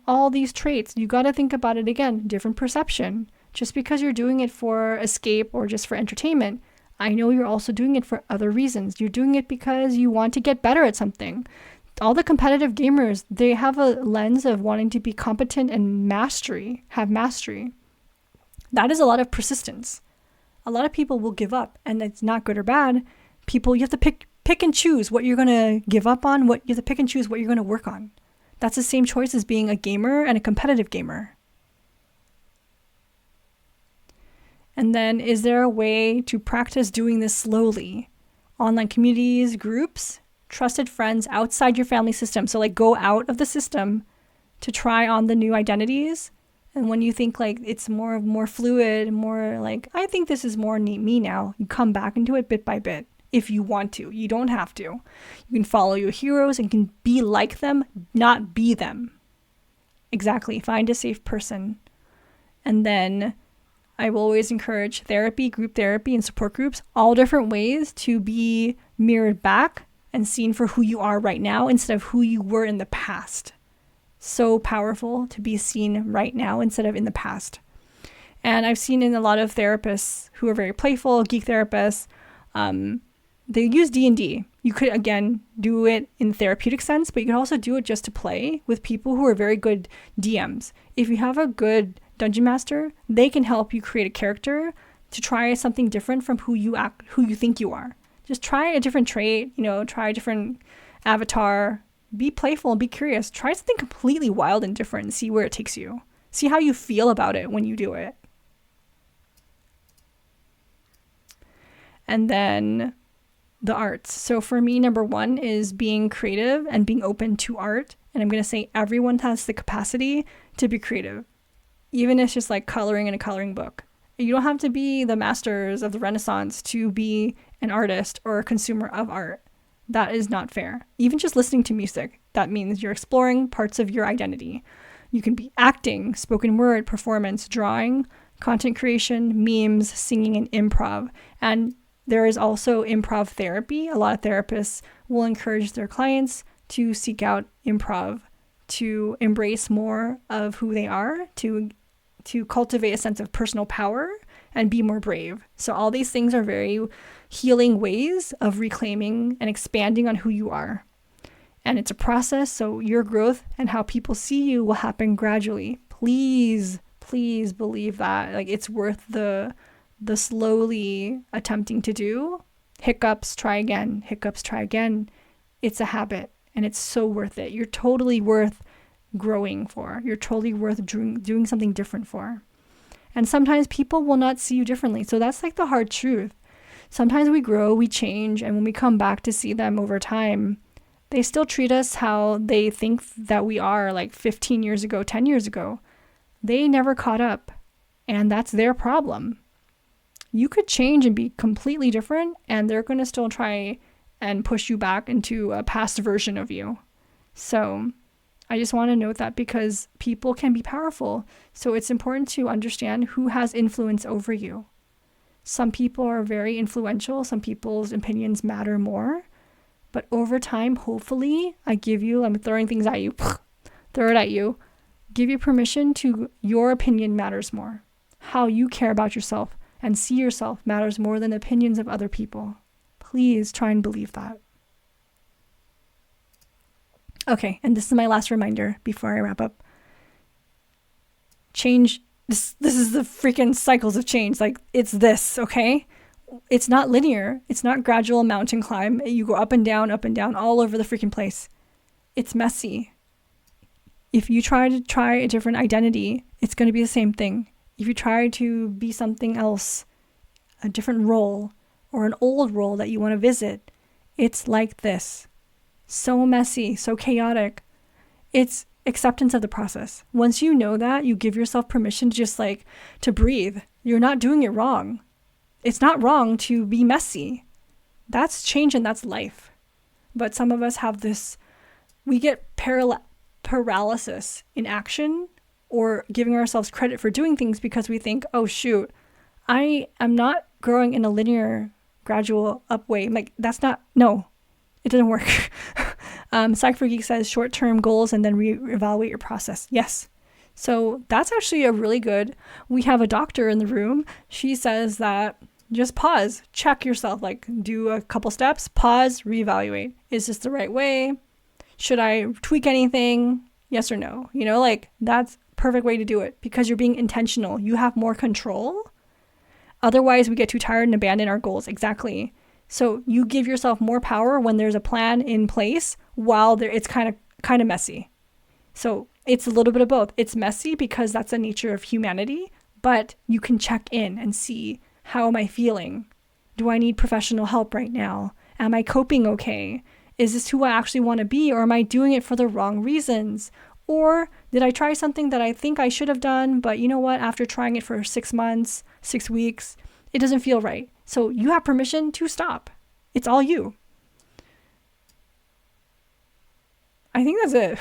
All these traits. You got to think about it again, different perception. Just because you're doing it for escape or just for entertainment, I know you're also doing it for other reasons. You're doing it because you want to get better at something. All the competitive gamers, they have a lens of wanting to be competent and have mastery. That is a lot of persistence. A lot of people will give up, and it's not good or bad. You have to pick and choose what you're going to give up on, you have to pick and choose what you're going to work on. That's the same choice as being a gamer and a competitive gamer. And then, is there a way to practice doing this slowly? Online communities, groups, trusted friends outside your family system. So go out of the system to try on the new identities. And when you think it's more fluid, more I think this is more me now, you come back into it bit by bit. If you want to. You don't have to. You can follow your heroes and can be like them, not be them. Exactly. Find a safe person. And then I will always encourage therapy, group therapy, and support groups, all different ways to be mirrored back and seen for who you are right now instead of who you were in the past. So powerful to be seen right now instead of in the past. And I've seen in a lot of therapists who are very playful, geek therapists, they use D&D. You could, again, do it in therapeutic sense, but you can also do it just to play with people who are very good DMs. If you have a good dungeon master, they can help you create a character to try something different from who you think you are. Just try a different trait, try a different avatar. Be playful and be curious. Try something completely wild and different and see where it takes you. See how you feel about it when you do it. And then the arts. So for me, number one is being creative and being open to art. And I'm going to say everyone has the capacity to be creative. Even if it's just coloring in a coloring book. You don't have to be the masters of the Renaissance to be an artist or a consumer of art. That is not fair. Even just listening to music, that means you're exploring parts of your identity. You can be acting, spoken word, performance, drawing, content creation, memes, singing, and improv. And there is also improv therapy. A lot of therapists will encourage their clients to seek out improv, to embrace more of who they are, to cultivate a sense of personal power and be more brave. So all these things are very healing ways of reclaiming and expanding on who you are. And it's a process, so your growth and how people see you will happen gradually. Please believe that. It's worth the slowly attempting to do. Hiccups, try again. Hiccups, try again. It's a habit, and it's so worth it. You're totally worth growing for. You're totally worth doing something different for. And sometimes people will not see you differently. So that's the hard truth. Sometimes we grow, we change, and when we come back to see them over time, they still treat us how they think that we are 15 years ago, 10 years ago. They never caught up, and that's their problem. You could change and be completely different, and they're going to still try and push you back into a past version of you. So I just want to note that because people can be powerful. So it's important to understand who has influence over you. Some people are very influential. Some people's opinions matter more. But over time, hopefully, I'm throwing things at you, throw it at you, give you permission to, your opinion matters more. How you care about yourself and see yourself matters more than opinions of other people. Please try and believe that. Okay, and this is my last reminder before I wrap up. change, this is the freaking cycles of change. Like, it's this, okay? It's not linear. It's not gradual mountain climb. You go up and down, all over the freaking place. It's messy. If you try a different identity, it's going to be the same thing. If you try to be something else, a different role, or an old role that you want to visit, it's like this. So messy, so chaotic. It's acceptance of the process. Once you know that, you give yourself permission to just like to breathe. You're not doing it wrong. It's not wrong to be messy. That's change and that's life. But some of us have this, we get paralysis in action or giving ourselves credit for doing things because we think, oh shoot, I am not growing in a linear, gradual up way. Like, that's not, no, it doesn't work. Psych for Geek says short-term goals and then reevaluate your process. Yes. So that's actually a really good, we have a doctor in the room. She says that just pause, check yourself, like do a couple steps, pause, reevaluate. Is this the right way? Should I tweak anything? Yes or no? You know, like that's perfect way to do it because you're being intentional. You have more control. Otherwise, we get too tired and abandon our goals. Exactly. So you give yourself more power when there's a plan in place while it's kind of messy. So it's a little bit of both. It's messy because that's the nature of humanity, but you can check in and see, how am I feeling? Do I need professional help right now? Am I coping okay? Is this who I actually want to be, or am I doing it for the wrong reasons? Or did I try something that I think I should have done, but you know what? After trying it for 6 months, 6 weeks, it doesn't feel right. So you have permission to stop. It's all you. I think that's it.